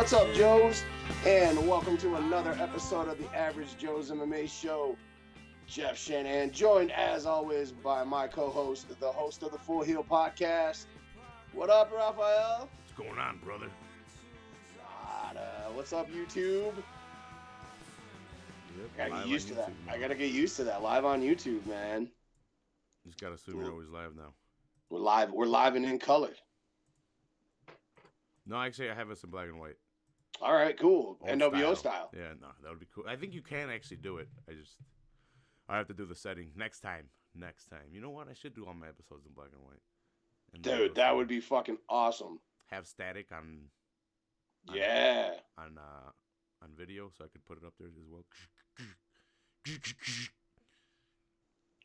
What's up, Joes? And welcome to another episode of the Average Joe's MMA Show. Jeff Shana, joined as always by my co-host, the host of the Full Heel Podcast. What up, Raphael? What's going on, brother? What's up, YouTube? Yep, I gotta get used to that. Man. I gotta get used to that. Live on YouTube, man. You just gotta assume you're always live now. We're live. We're live and in color. No, actually, I have us in black and white. All right, cool. Old NWO style. Yeah, no, that would be cool. I think you can actually do it. I have to do the setting next time. You know what? I should do all my episodes in black and white. Dude, that would be fucking awesome. Have static on video, so I could put it up there as well.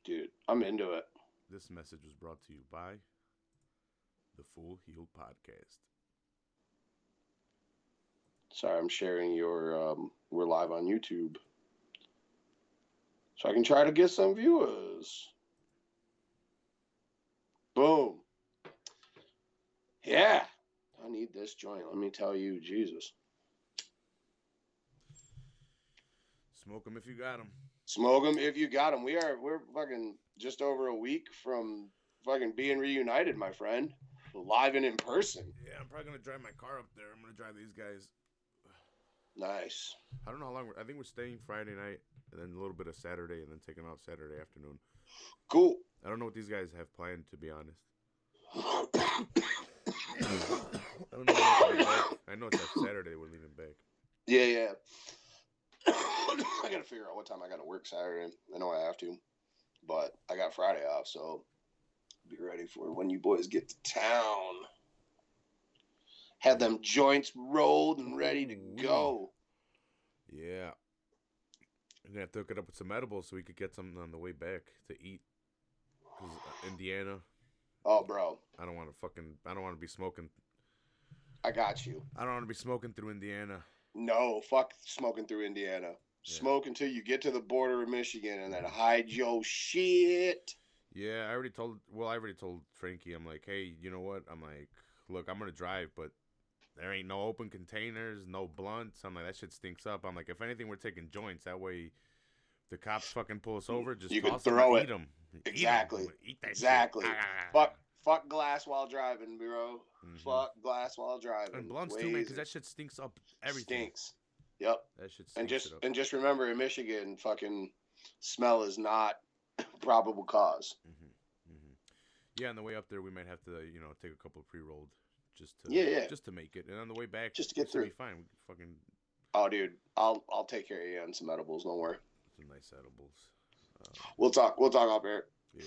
Dude, I'm into it. This message was brought to you by the Full Heel Podcast. Sorry, I'm sharing your, we're live on YouTube. So I can try to get some viewers. Boom. Yeah. I need this joint. Let me tell you, Jesus. Smoke them if you got them. Smoke them if you got them. We're fucking just over a week from fucking being reunited, my friend. Live and in person. Yeah, I'm probably going to drive my car up there. I'm going to drive these guys. Nice. I don't know how long. I think we're staying Friday night, and then a little bit of Saturday, and then taking off Saturday afternoon. Cool. I don't know what these guys have planned, to be honest. I don't know when they'll be back. I know it's like Saturday we're leaving back. Yeah. I gotta figure out what time I gotta work Saturday. I know I have to, but I got Friday off, so be ready for when you boys get to town. Have them joints rolled and ready to go. Yeah. I'm gonna have to hook it up with some edibles so we could get something on the way back to eat. Cause Indiana. Oh, bro. I don't want to be smoking. I got you. I don't want to be smoking through Indiana. No, fuck smoking through Indiana. Yeah. Smoke until you get to the border of Michigan and then hide your shit. Yeah, I already told Frankie, I'm like, hey, you know what? I'm like, look, I'm going to drive, but there ain't no open containers, no blunts. I'm like, that shit stinks up. I'm like, if anything, we're taking joints. That way, the cops fucking pull us over, just you toss can throw them, it. Eat them. Exactly. Eat that exactly. Shit. Fuck glass while driving, bro. Mm-hmm. Fuck glass while driving. And blunts too, man, because that shit stinks up everything. Stinks. Yep. That shit stinks and just remember, in Michigan, fucking smell is not probable cause. Mm-hmm. Yeah, on the way up there, we might have to, take a couple of pre-rolled just to make it, and on the way back, just to get through. Be fine. We fucking. Oh, dude, I'll take care of you on some edibles. Don't worry. Some nice edibles. We'll talk off air. Yeah.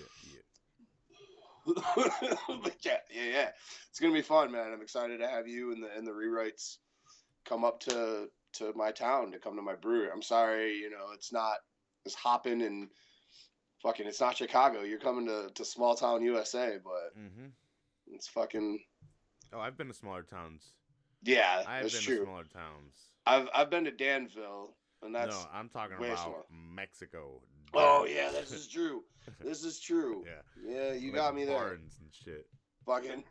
But yeah. It's gonna be fun, man. I'm excited to have you and the rewrites come up to my town, to come to my brewery. I'm sorry, it's not as hopping and fucking. It's not Chicago. You're coming to small town USA, but it's fucking. Oh, I've been to smaller towns. Yeah, I've that's been true. to smaller towns. I've been to Danville, and that's no. I'm talking about Mexico. Oh yeah, this is true. This is true. Yeah, you got me there. Barns and shit. Fucking.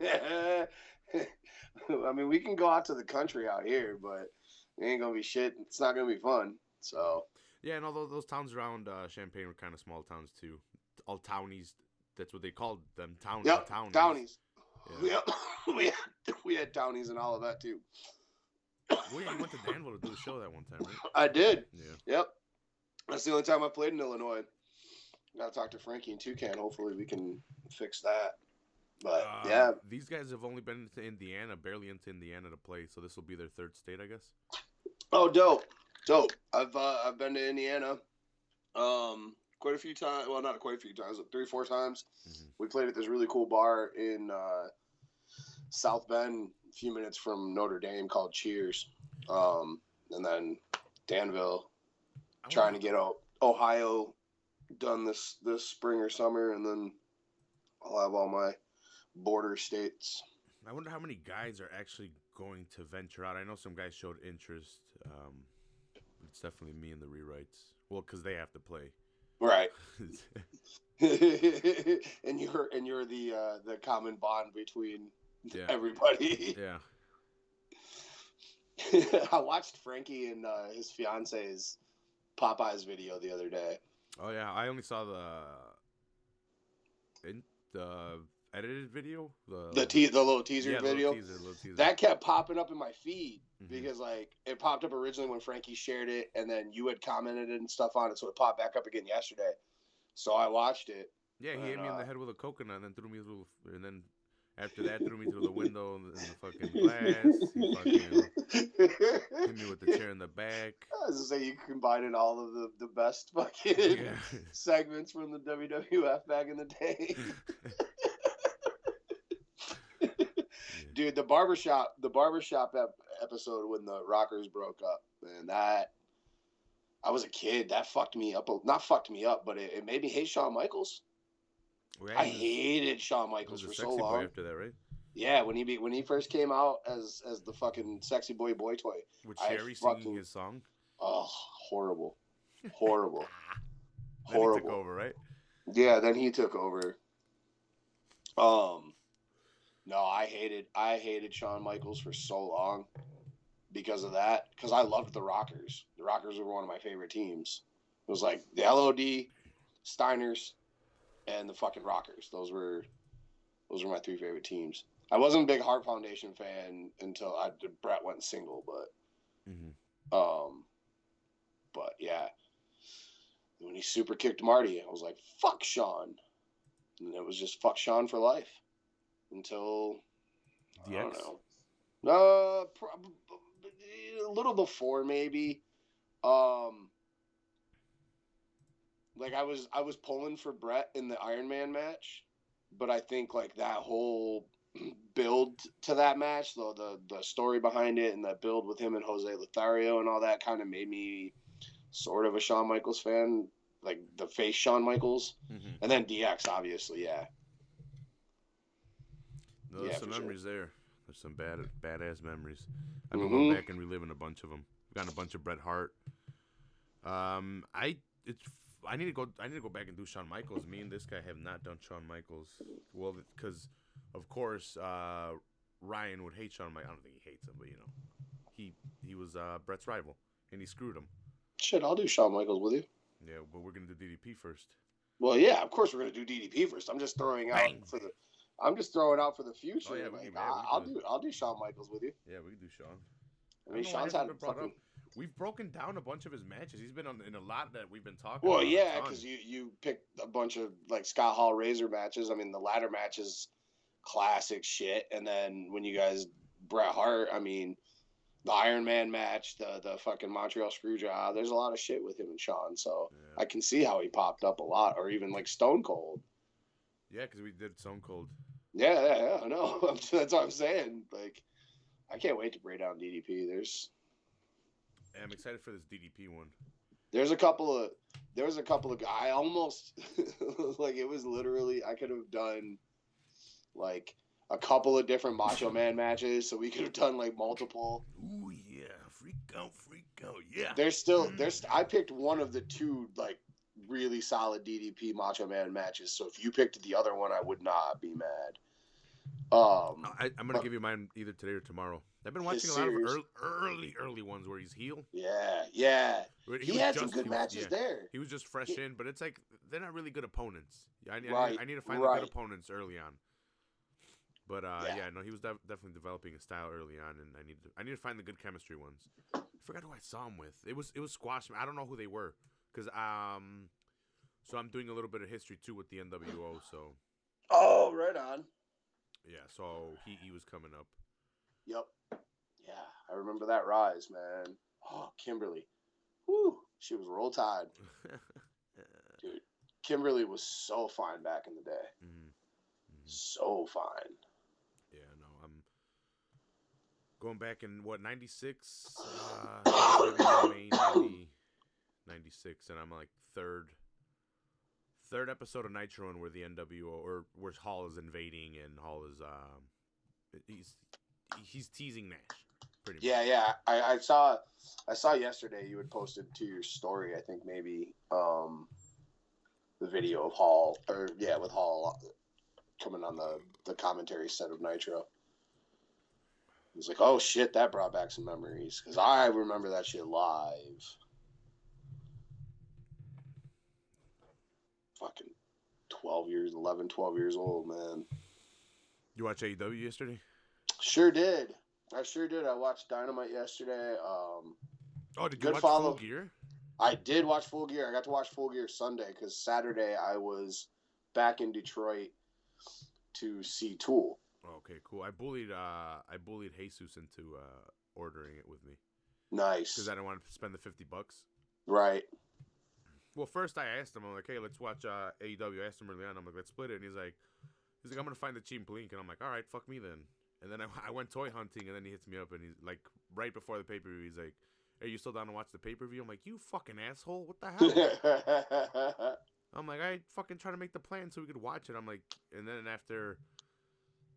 I mean, we can go out to the country out here, but it ain't gonna be shit. It's not gonna be fun. So. Yeah, and although those towns around Champaign were kind of small towns too, all townies. That's what they called them. Yep, townies. Yeah. Yep. we had townies and all of that too. Well, yeah, you went to Danville to do a show that one time, right? I did. Yeah. Yep. That's the only time I played in Illinois. Gotta talk to Frankie and Toucan. Hopefully we can fix that. But yeah, these guys have only been to Indiana, barely into Indiana to play, so this will be their third state, I guess. Oh, dope. I've been to Indiana, quite a few times. Well, not quite a few times, but 3-4 times. Mm-hmm. We played at this really cool bar in South Bend, a few minutes from Notre Dame, called Cheers. And then Danville, trying to get Ohio done this spring or summer, and then I'll have all my border states. I wonder how many guys are actually going to venture out. I know some guys showed interest. It's definitely me and the rewrites. Well, because they have to play. Right. and you're the common bond between everybody. Yeah. I watched Frankie and his fiance's Popeyes video the other day. Oh yeah, I only saw the edited video, the little teaser video. Little teaser. That kept popping up in my feed because like it popped up originally when Frankie shared it, and then you had commented and stuff on it, so it popped back up again yesterday. So I watched it. Yeah, he hit me in the head with a coconut, and then threw me through, and then after that threw me through the window in the fucking glass. He fucking hit me with the chair in the back. I was gonna say you combining all of the best fucking segments from the WWF back in the day. Dude, the barbershop episode when the Rockers broke up, man, that I was a kid. That fucked me up. Not fucked me up, but it made me hate Shawn Michaels. Right. I hated Shawn Michaels for so long. After that, right? Yeah, when he first came out as the fucking sexy boy toy. With Sherry singing his song. Oh, horrible. Then horrible. He took over, right? Yeah, then he took over. No, I hated Shawn Michaels for so long because of that. Because I loved the Rockers. The Rockers were one of my favorite teams. It was like the LOD, Steiners, and the fucking Rockers. Those were my three favorite teams. I wasn't a big Hart Foundation fan until Brett went single, but yeah, when he super kicked Marty, I was like, fuck Shawn, and it was just fuck Shawn for life until I don't know, a little before maybe. Like I was pulling for Brett in the Iron Man match, but I think like that whole build to that match, though the story behind it and that build with him and Jose Lothario and all that kind of made me sort of a Shawn Michaels fan, like the face Shawn Michaels, and then DX obviously, yeah. No, there's some memories there. There's some badass memories. I've been going back and reliving a bunch of them. I've gotten a bunch of Bret Hart. I need to go back and do Shawn Michaels. Me and this guy have not done Shawn Michaels. Well, because of course Ryan would hate Shawn Michaels. I don't think he hates him, but you know, he was Bret's rival and he screwed him. Shit, I'll do Shawn Michaels with you. Yeah, but we're gonna do DDP first. Well, yeah, of course we're gonna do DDP first. I'm just throwing out for the future. Oh, yeah, like, I'll do Shawn Michaels with you. Yeah, we can do Shawn. I mean, Shawn's had up. We've broken down a bunch of his matches. He's been in a lot that we've been talking about. Well, yeah, because you picked a bunch of like Scott Hall Razor matches. I mean, the ladder matches, classic shit. And then when you guys Bret Hart, I mean, the Iron Man match, the fucking Montreal Screwjob. There's a lot of shit with him and Shawn. So yeah. I can see how he popped up a lot, or even like Stone Cold. Yeah, because we did Stone Cold. Yeah, I know. That's what I'm saying. Like, I can't wait to break down DDP. I'm excited for this DDP one. There was a couple of I almost like it was literally I could have done like a couple of different Macho Man matches, so we could have done like multiple. Ooh yeah, freak out, yeah. I picked one of the two like really solid DDP Macho Man matches. So if you picked the other one, I would not be mad. I'm gonna give you mine either today or tomorrow. I've been watching a lot of early ones where he's heel. Yeah. He had some good matches there. He was just fresh in, but it's like they're not really good opponents. I need to find the good opponents early on. But he was definitely developing a style early on, and I need to find the good chemistry ones. I forgot who I saw him with. It was Squash. I don't know who they were, because so I'm doing a little bit of history too with the NWO. So. Oh, right on. Yeah, so he was coming up. Yep. Yeah, I remember that rise, man. Oh, Kimberly. Whew, she was roll tide. Dude, Kimberly was so fine back in the day. Mm-hmm. So fine. Yeah, no, I'm going back in, 96? 96, and I'm like third episode of Nitro, and where the NWO, or where Hall is invading, and Hall is he's teasing Nash. Pretty much. Yeah. I saw yesterday you had posted to your story, I think maybe the video of Hall, with Hall coming on the commentary set of Nitro. It's like, oh shit, that brought back some memories because I remember that shit live. Fucking 12 years old, man. You watch AEW yesterday? Sure did. I watched Dynamite yesterday. Did you watch Full Gear? I did watch Full Gear. I got to watch Full Gear Sunday because Saturday I was back in Detroit to see Tool. Okay, cool. I bullied Jesus into ordering it with me. Nice. Because I didn't want to spend the $50. Right. Well, first I asked him, I'm like, hey, let's watch AEW. I asked him early on. I'm like, let's split it. And he's like, I'm going to find the cheap link. And I'm like, all right, fuck me then. And then I went toy hunting, and then he hits me up, and he's like, right before the pay-per-view, he's like, are you still down to watch the pay-per-view? I'm like, you fucking asshole. What the hell? I'm like, I fucking trying to make the plan so we could watch it. I'm like, and then after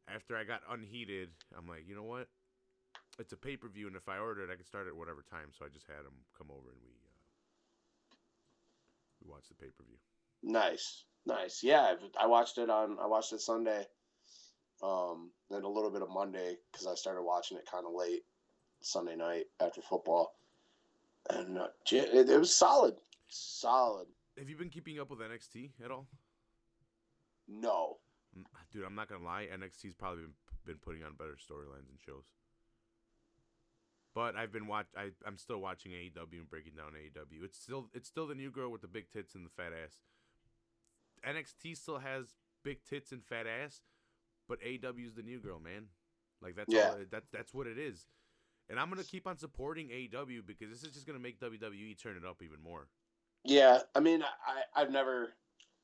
I got unheated, I'm like, you know what? It's a pay-per-view, and if I order it, I can start at whatever time. So I just had him come over, and we watched the pay-per-view. Nice. Yeah, I watched it Sunday, then a little bit of Monday because I started watching it kind of late Sunday night after football, and it was solid. Have you been keeping up with NXT at all? No. Dude, I'm not gonna lie. NXT's probably been putting on better storylines and shows. But I'm still watching AEW and breaking down AEW. It's still the new girl with the big tits and the fat ass. NXT still has big tits and fat ass, but AEW's the new girl, man. Like that's what it is. And I'm gonna keep on supporting AEW because this is just gonna make WWE turn it up even more. Yeah, I mean, I've never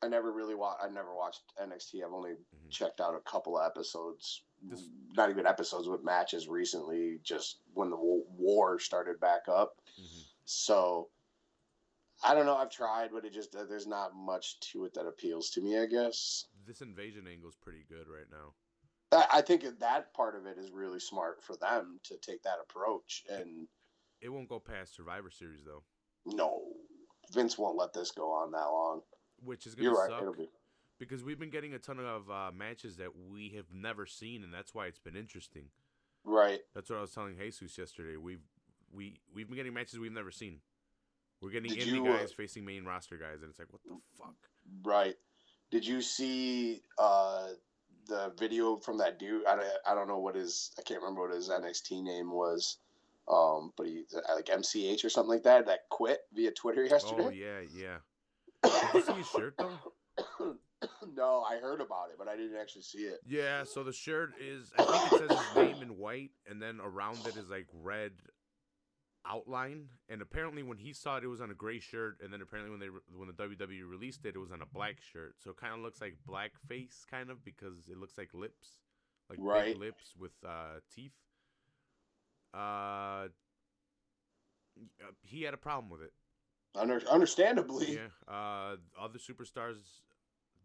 watched NXT. I've only checked out a couple of episodes. Not even episodes, with matches recently, just when the war started back up. Mm-hmm. So, I don't know. I've tried, but there's not much to it that appeals to me, I guess. This invasion angle is pretty good right now. I think that part of it is really smart for them to take that approach. And it won't go past Survivor Series, though. No. Vince won't let this go on that long. Which is going to suck. Right. Because we've been getting a ton of matches that we have never seen, and that's why it's been interesting. Right. That's what I was telling Jesus yesterday. We've been getting matches we've never seen. We're getting indie guys facing main roster guys, and it's like, what the fuck? Right. Did you see the video from that dude? I don't know I can't remember what his NXT name was. But he like MCH or something like that quit via Twitter yesterday. Oh yeah. Did you see his shirt though? No, I heard about it, but I didn't actually see it. Yeah, so the shirt is, I think it says his name in white, and then around it is like red outline. And apparently when he saw it, it was on a gray shirt, and then apparently when the WWE released it, it was on a black shirt. So it kind of looks like blackface, kind of, because it looks like lips, like big lips with teeth. He had a problem with it. Understandably. Yeah. Other superstars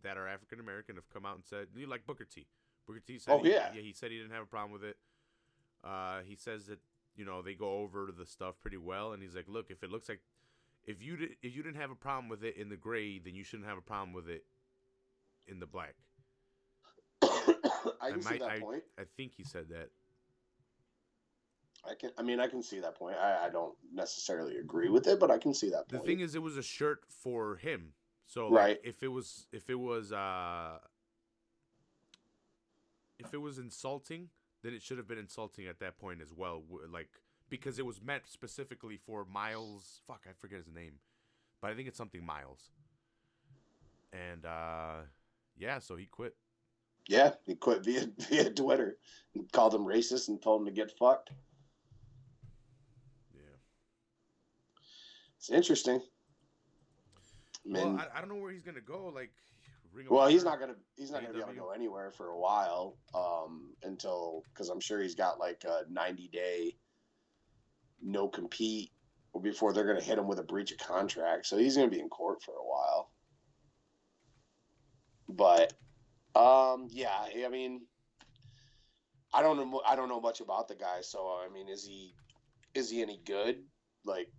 that are African American have come out and said, like Booker T. Booker T said, he said he didn't have a problem with it. He says that they go over the stuff pretty well, and he's like, look, if it looks like if you didn't have a problem with it in the gray, then you shouldn't have a problem with it in the black. I can see that point. I think he said that. I can see that point. I don't necessarily agree with it, but I can see that point. The thing is, it was a shirt for him. So if it was insulting, then it should have been insulting at that point as well. Like, because it was meant specifically for Miles. Fuck, I forget his name, but I think it's something Miles. And so he quit. Yeah, he quit via Twitter. He called him racist and told him to get fucked. It's interesting. Well, I don't know where he's gonna go. Like, he's not gonna be able to go anywhere for a while, because I'm sure he's got like a 90-day no compete before they're gonna hit him with a breach of contract. So he's gonna be in court for a while. But, I mean, I don't know much about the guy. So I mean, is he any good? Like,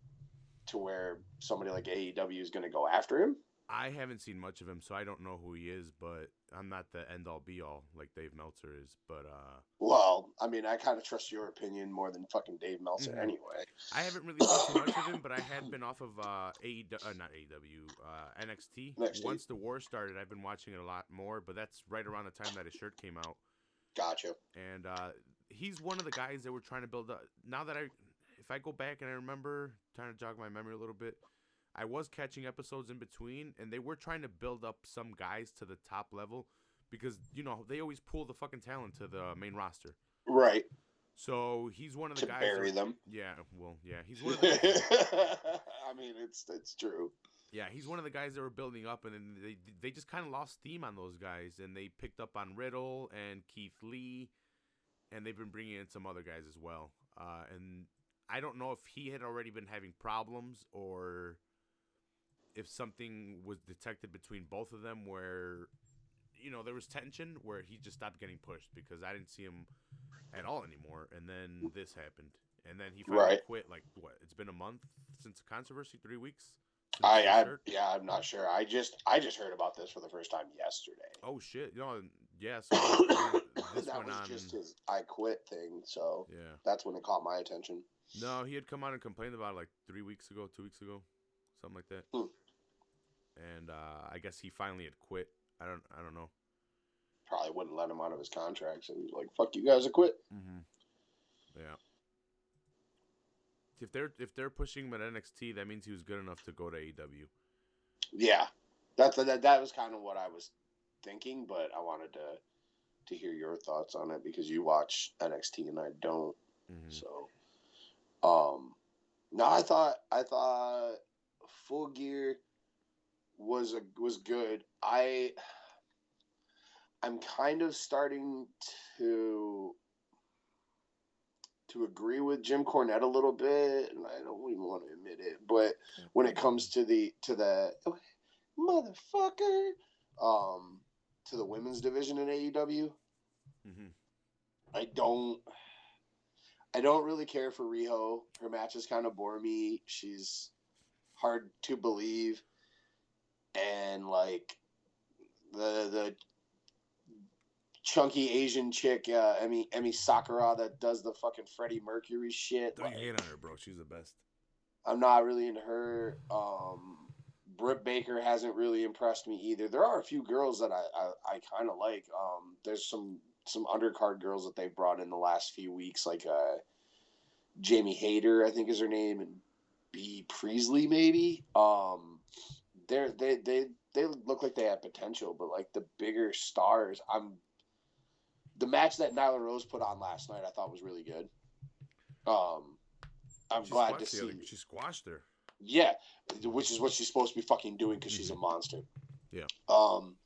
to where somebody like AEW is going to go after him? I haven't seen much of him, so I don't know who he is, but I'm not the end-all be-all like Dave Meltzer is. But Well, I mean, I kind of trust your opinion more than fucking Dave Meltzer mhm. anyway. I haven't really seen too much of him, but I had been off of not AEW, NXT. Next Once the war started, I've been watching it a lot more, but that's right around the time that his shirt came out. Gotcha. And he's one of the guys that were trying to build up. Now that if I go back and I remember, trying to jog my memory a little bit, I was catching episodes in between, and they were trying to build up some guys to the top level because, they always pull the fucking talent to the main roster. Right. So he's one of the To guys. bury them. Yeah, well, yeah, he's one of the. I mean, it's true. Yeah, he's one of the guys that were building up, and then they just kind of lost steam on those guys, and they picked up on Riddle and Keith Lee, and they've been bringing in some other guys as well. And I don't know if he had already been having problems or if something was detected between both of them where, there was tension where he just stopped getting pushed because I didn't see him at all anymore. And then this happened. And then he finally quit. Like, what? It's been a month since the controversy? 3 weeks? I'm not sure. I just heard about this for the first time yesterday. Oh, shit. Yeah. So this that went was on. Just his I quit thing. So yeah, that's when it caught my attention. No, he had come out and complained about it like 3 weeks ago, 2 weeks ago, something like that. And I guess he finally had quit. I don't know. Probably wouldn't let him out of his contract, so he's like, "Fuck you guys, I quit." Mm-hmm. Yeah. If they're pushing him at NXT, that means he was good enough to go to AEW. Yeah, that was kind of what I was thinking, but I wanted to hear your thoughts on it because you watch NXT and I don't. Mm-hmm. So, no, I thought Full Gear was good. I'm kind of starting to agree with Jim Cornette a little bit, and I don't even want to admit it, but when it comes to the motherfucker, to the women's division in AEW, mm-hmm. I don't really care for Riho. Her matches kind of bore me. She's hard to believe, and like the chunky Asian chick, Emi Sakura, that does the fucking Freddie Mercury shit. Don't hate on her, bro. She's the best. I'm not really into her. Britt Baker hasn't really impressed me either. There are a few girls that I kind of like. There's some undercard girls that they've brought in the last few weeks, like Jamie Hayter, I think is her name, and B. Priestley, maybe. They look like they have potential, but like the bigger stars, the match that Nyla Rose put on last night, I thought was really good. I'm glad to see she squashed her. Yeah, which is what she's supposed to be fucking doing because she's a monster. Yeah. I'm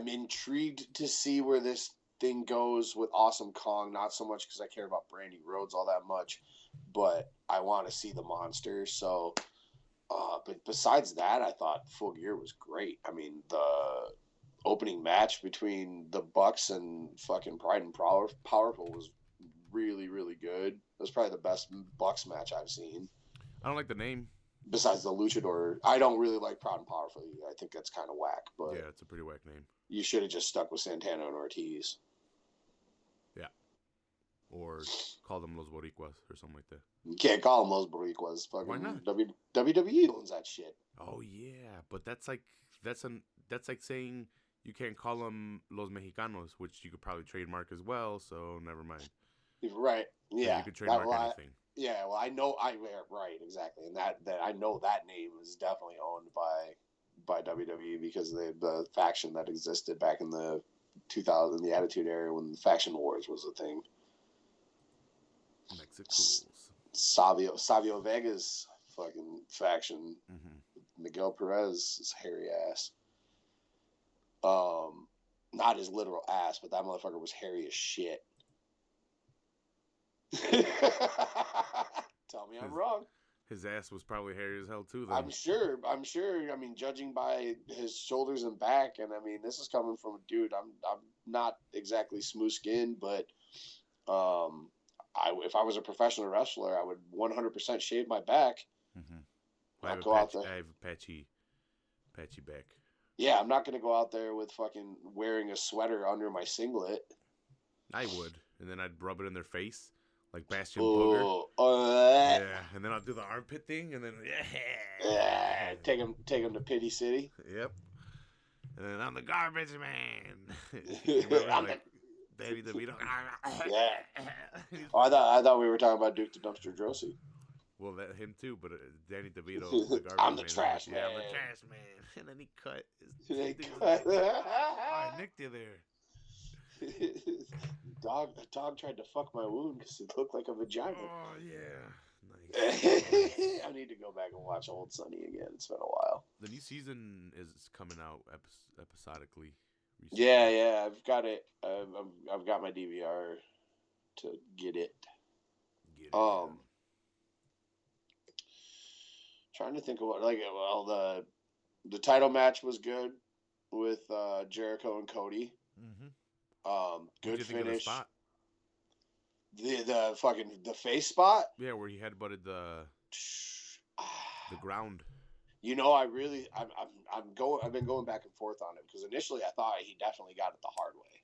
intrigued to see where this thing goes with Awesome Kong. Not so much because I care about Brandy Rhodes all that much, but I want to see the monster. So, but besides that, I thought Full Gear was great. I mean, the opening match between the Bucks and fucking Pride and Powerful was really, really good. It was probably the best Bucks match I've seen. I don't like the name. Besides the Luchador, I don't really like Proud and Powerful. I think that's kind of whack. But yeah, it's a pretty whack name. You should have just stuck with Santana and Ortiz. Yeah. Or call them Los Boricuas or something like that. You can't call them Los Boricuas. Fucking why not? WWE owns that shit. Oh yeah, but that's like saying you can't call them Los Mexicanos, which you could probably trademark as well. So never mind. Right. Yeah. You could trademark anything. Yeah, well, I know, right, exactly, and that I know that name is definitely owned by WWE because the faction that existed back in the 2000, the Attitude Era when the Faction Wars was a thing. Mexicools. Savio Vega's fucking faction. Mm-hmm. Miguel Perez' hairy ass. Not his literal ass, but that motherfucker was hairy as shit. Tell me I'm wrong. His ass was probably hairy as hell too. Then I'm sure. I mean, judging by his shoulders and back, and I mean, this is coming from a dude. I'm not exactly smooth skinned, but if I was a professional wrestler, I would 100% shave my back. Mm-hmm. I have Patchy back. Yeah, I'm not going to go out there with fucking wearing a sweater under my singlet. I would. And then I'd rub it in their face. Like Bastion Ooh, Booger. Yeah. And then I'll do the armpit thing. And then, take him to Pity City. Yep. And then I'm the garbage man. I'm like, Danny DeVito. Yeah. Oh, I thought we were talking about Duke the Dumpster Drosy. Well, him too, but Danny DeVito, the garbage I'm the man. trash man. Yeah, I'm the trash man. And then he cut. I nicked you there. Dog tried to fuck my wound because it looked like a vagina. Oh, yeah. Nice. I need to go back and watch Old Sunny again. It's been a while. The new season is coming out episodically. Recently. Yeah, I've got it. I've got my DVR to get it. Trying to think of what the title match was good with Jericho and Cody. Mm-hmm. Good finish. The face spot. Yeah, where he headbutted the ground. You know, I've been going back and forth on it because initially I thought he definitely got it the hard way.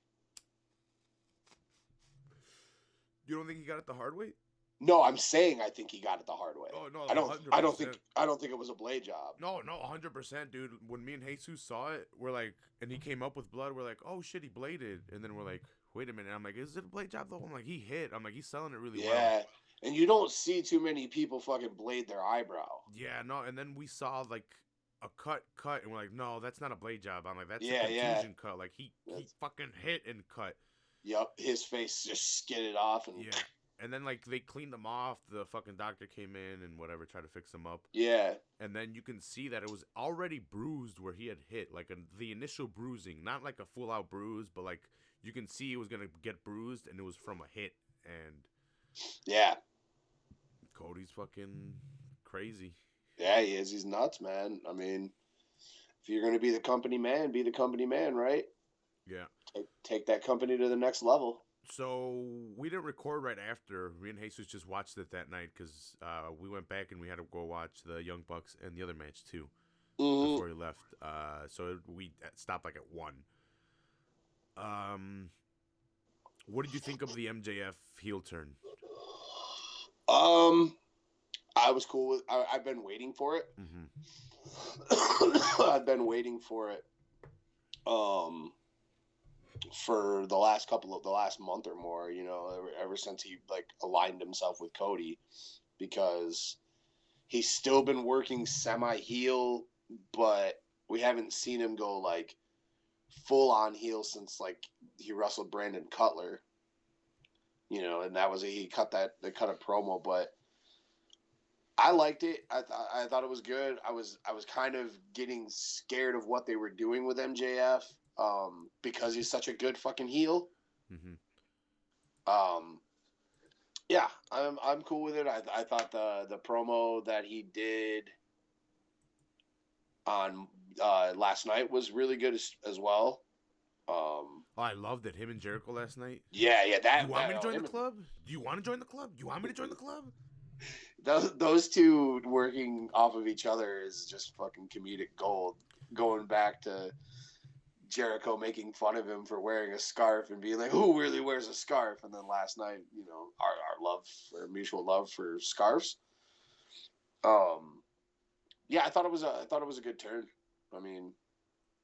You don't think he got it the hard way? No, I'm saying I think he got it the hard way. Oh no, I don't think it was a blade job. No, 100%, dude. When me and Jesus saw it, we're like, and he came up with blood. We're like, oh shit, he bladed, and then we're like, wait a minute. I'm like, is it a blade job though? I'm like, he hit. I'm like, he's selling it really well. Yeah, and you don't see too many people fucking blade their eyebrow. Yeah, no, and then we saw like a cut, and we're like, no, that's not a blade job. I'm like, that's a contusion cut. Like he fucking hit and cut. Yep, his face just skidded off and. Yeah. And then, like, they cleaned him off. The fucking doctor came in and whatever, tried to fix him up. Yeah. And then you can see that it was already bruised where he had hit. Like, the initial bruising. Not like a full-out bruise, but, like, you can see it was going to get bruised, and it was from a hit. And... yeah. Cody's fucking crazy. Yeah, he is. He's nuts, man. I mean, if you're going to be the company man, be the company man, right? Yeah. Take that company to the next level. So, we didn't record right after. Me and Jesus just watched it that night because we went back and we had to go watch the Young Bucks and the other match too before he left. So, we stopped like at 1. What did you think of the MJF heel turn? I was cool with I've been waiting for it. Mm-hmm. I've been waiting for it. For the last month or more, you know, ever since he like aligned himself with Cody, because he's still been working semi-heel, but we haven't seen him go like full on heel since like he wrestled Brandon Cutler, you know, and that was they cut a promo, but I liked it. I thought it was good. I was kind of getting scared of what they were doing with MJF. Because he's such a good fucking heel. Mm-hmm. Yeah, I'm cool with it. I thought the promo that he did on last night was really good as well. I loved it. Him and Jericho last night. Yeah. Do you want me to join the club? Do you want to join the club? You want me to join the club? Those two working off of each other is just fucking comedic gold. Going back to Jericho making fun of him for wearing a scarf and being like, who really wears a scarf? And then last night, you know, our mutual love for scarves. Yeah, I thought it was a good turn. I mean,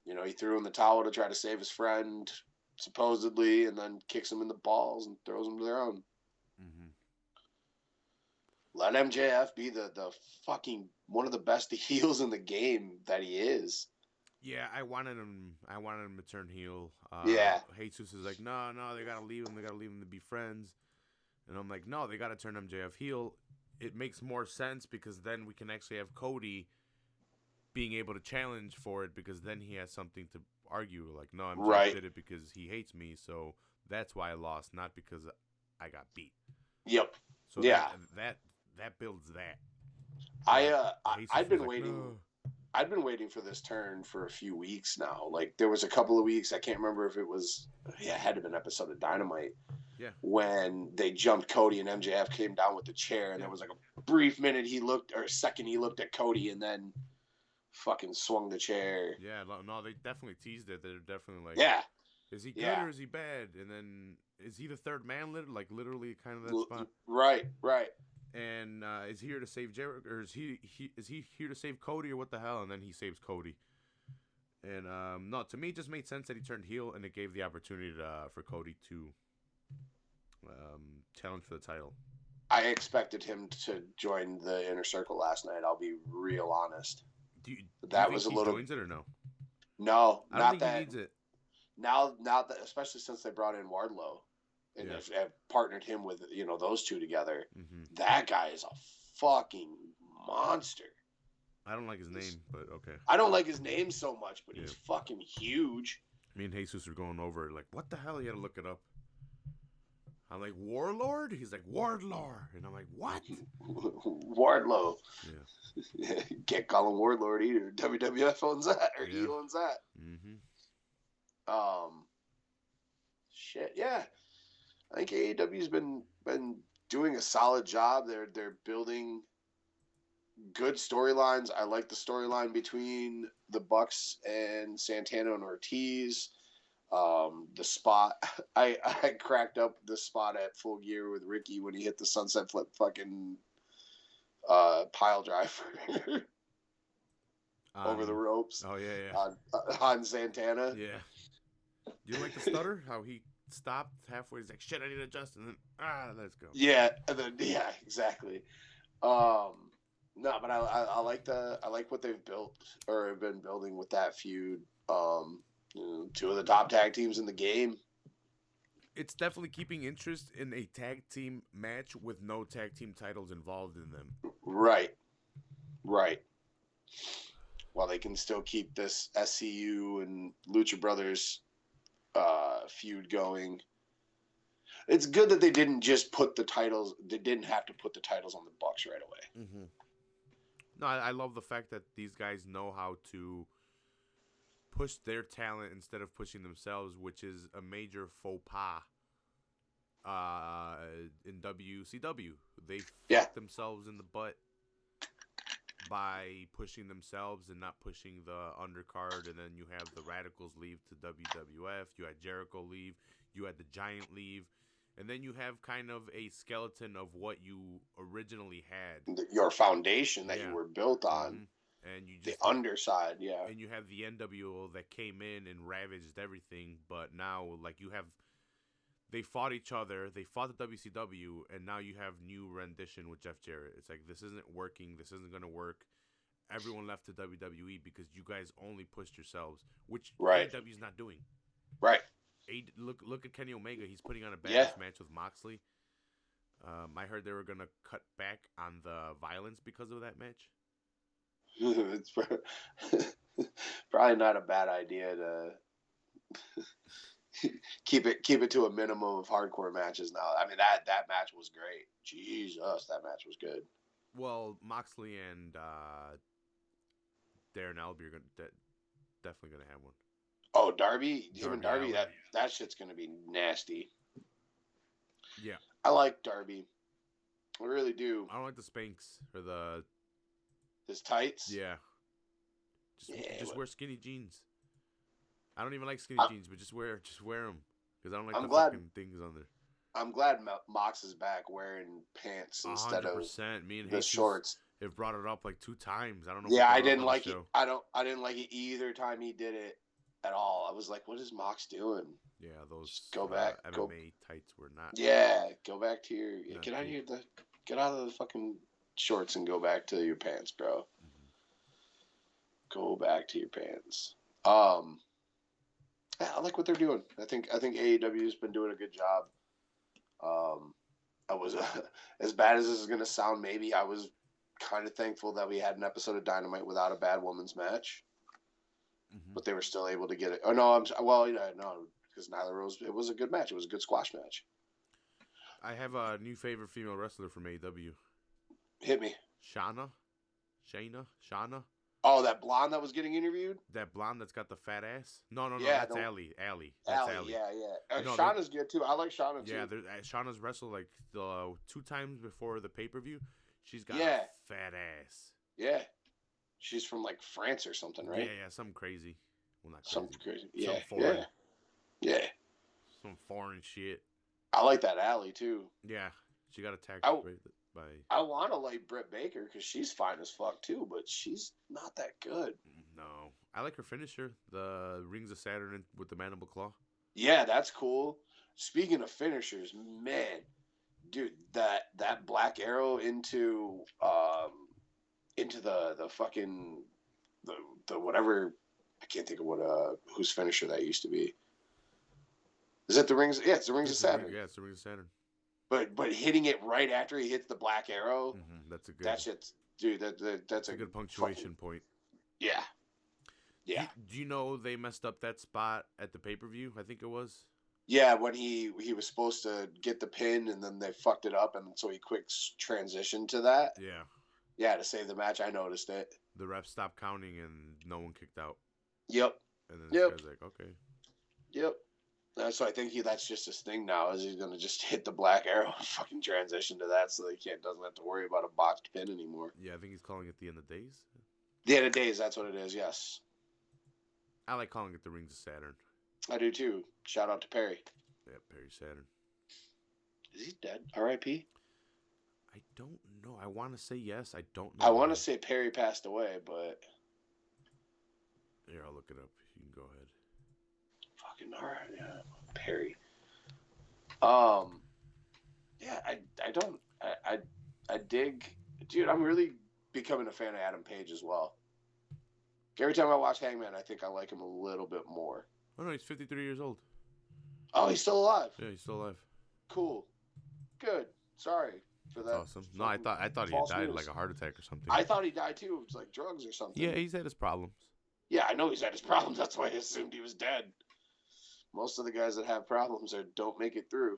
you know, he threw in the towel to try to save his friend, supposedly, and then kicks him in the balls and throws him to the ground. Mm-hmm. Let MJF be the fucking one of the best heels in the game that he is. Yeah, I wanted him to turn heel. Yeah. Jesus is like, no, they gotta leave him. They gotta leave him to be friends. And I'm like, no, they gotta turn MJF heel. It makes more sense because then we can actually have Cody being able to challenge for it because then he has something to argue. Like, no, MJF did it because he hates me, so that's why I lost, not because I got beat. Yep. So yeah, that builds that. I've been waiting. No. I've been waiting for this turn for a few weeks now. Like, there was a couple of weeks, I can't remember if it was, it had to have been an episode of Dynamite. Yeah. When they jumped Cody and MJF came down with the chair, and there was like a brief minute second he looked at Cody, and then fucking swung the chair. Yeah, no, they definitely teased it. They're definitely like, Yeah. is he good or is he bad? And then is he the third man? Literally, kind of that spot. Right. And is he here to save Jericho, or is he here to save Cody, or what the hell? And then he saves Cody. And no, to me, it just made sense that he turned heel, and it gave the opportunity for Cody to challenge for the title. I expected him to join the Inner Circle last night. I'll be real honest. Do you was think a little. Joins it or no? No, I don't think he needs it. Now that, especially since they brought in Wardlow and have partnered him with those two together, that guy is a fucking monster. I don't like his name, but okay. I don't like his name so much, but he's fucking huge. Me and Jesus are going over it, like, what the hell? You had to look it up. I'm like, Warlord? He's like, Wardlord. And I'm like, what? Wardlow. Yeah. Can't call him Warlord either. WWF owns that, or he owns that. Mm-hmm. Shit, yeah. I think AEW's been doing a solid job. They're building good storylines. I like the storyline between the Bucks and Santana and Ortiz. The spot I cracked up the spot at Full Gear with Ricky when he hit the sunset flip fucking pile driver over the ropes. Oh yeah. On Santana. Yeah. You like the stutter? How he stopped halfway? He's like, "Shit, I need to adjust," and then let's go. Yeah, and then exactly. No, but I like what they've built or have been building with that feud. Two of the top tag teams in the game. It's definitely keeping interest in a tag team match with no tag team titles involved in them. Right. While they can still keep this SCU and Lucha Brothers feud going. It's good that they didn't just put the titles. They didn't have to put the titles on the Bucks right away. Mm-hmm. No, I love the fact that these guys know how to push their talent instead of pushing themselves, which is a major faux pas in WCW. They fucked themselves in the butt by pushing themselves and not pushing the undercard, and then you have the Radicals leave to WWF, you had Jericho leave, you had the Giant leave, and then you have kind of a skeleton of what you originally had. Your foundation that you were built on. Mm-hmm. And you just the underside, and you have the NWO that came in and ravaged everything, but now they fought each other, they fought the WCW, and now you have new rendition with Jeff Jarrett. It's like, this isn't working, this isn't gonna work. Everyone left to WWE because you guys only pushed yourselves, which AEW's not doing. Right. Look at Kenny Omega. He's putting on a badass match with Moxley. I heard they were gonna cut back on the violence because of that match. It's probably not a bad idea to keep it to a minimum of hardcore matches now. I mean, that match was great. Jesus, that match was good. Well, Moxley and Darren Albee are definitely gonna have one. Oh, Darby, that shit's gonna be nasty. Yeah, I like Darby. I really do. I don't like the Spanx or his tights. Yeah. Just wear skinny jeans. I don't even like skinny jeans, but just wear them because I don't like fucking things on there. I'm glad Mox is back wearing pants instead 100%. of Me and the shorts. Have brought it up like 2 times. I don't know. Yeah, I didn't like it. I didn't like it either time he did it at all. I was like, what is Mox doing? Yeah, those just go back. MMA tights were not. Yeah, go back to your get out of the fucking shorts and go back to your pants, bro. Mm-hmm. Go back to your pants. Yeah, I like what they're doing. I think AEW's been doing a good job. I was as bad as this is gonna sound. Maybe I was kind of thankful that we had an episode of Dynamite without a bad women's match, but they were still able to get it. Oh no, no, because Nyla Rose. It was a good match. It was a good squash match. I have a new favorite female wrestler from AEW. Hit me. Shana. Oh, that blonde that was getting interviewed? That blonde that's got the fat ass? No, that's Allie. That's Allie. Yeah. Shauna's good, too. I like Shauna, too. Yeah, Shauna's wrestled, like, 2 times before the pay-per-view. She's got a fat ass. Yeah. She's from like France or something, right? Yeah, something crazy. Well, not crazy. Something crazy. Yeah, Something foreign. Yeah. Some foreign shit. I like that alley too. Yeah, she got attacked by. I want to like Britt Baker because she's fine as fuck too, but she's not that good. No, I like her finisher, the Rings of Saturn with the mandible claw. Yeah, that's cool. Speaking of finishers, man, dude, that black arrow into the fucking the whatever, I can't think of what whose finisher that used to be. Is that the Rings? Yeah, it's the Rings of Saturn. Yeah, it's the Rings of Saturn. But hitting it right after he hits the black arrow, that's a good. That shit's, dude. That's a good punctuation point. Yeah. Yeah. Do you know they messed up that spot at the pay-per-view? I think it was. Yeah, when he was supposed to get the pin, and then they fucked it up, and so he quick transitioned to that. Yeah. Yeah, to save the match, I noticed it. The ref stopped counting, and no one kicked out. Yep. And then this guy's like, okay. Yep. So I think that's just his thing now, is he's going to just hit the black arrow and fucking transition to that, so he doesn't have to worry about a botched pin anymore. Yeah, I think he's calling it the End of Days. The End of Days, that's what it is, yes. I like calling it the Rings of Saturn. I do too. Shout out to Perry. Yeah, Perry Saturn. Is he dead? R.I.P.? I don't know. I want to say yes. I don't know. I want to say Perry passed away, but... Here, I'll look it up. You can go ahead. Fucking alright, yeah. Perry. Yeah, I dig... Dude, I'm really becoming a fan of Adam Page as well. Every time I watch Hangman, I think I like him a little bit more. Oh, no, he's 53 years old. Oh, he's still alive? Yeah, he's still alive. Cool. Good. Sorry for that. Awesome. No, I thought he had died like a heart attack or something. I thought he died too. It was like drugs or something. Yeah, he's had his problems. Yeah, I know he's had his problems. That's why I assumed he was dead. Most of the guys that have problems don't make it through.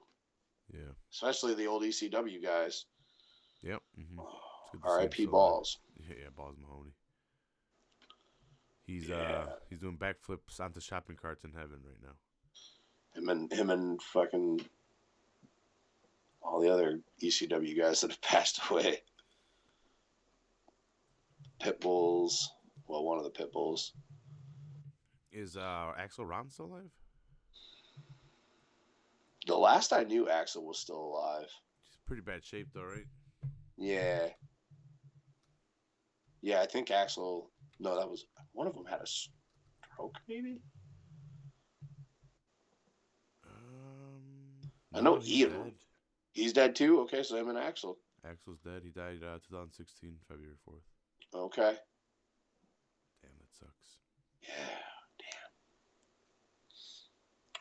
Yeah. Especially the old ECW guys. Yep. R.I.P. Balls. Yeah, Balls Mahoney. He's doing backflips onto shopping carts in heaven right now. Him and fucking all the other ECW guys that have passed away. Pitbulls. Well, one of the Pitbulls. Is Axel Ron still alive? The last I knew, Axel was still alive. He's pretty bad shape though, right? Yeah. Yeah, I think Axel... No, that was... One of them had a stroke, maybe? I know Ian. Dead. He's dead too? Okay, so him and Axel. Axel's dead. He died 2016, February 4th. Okay. Damn, that sucks. Yeah,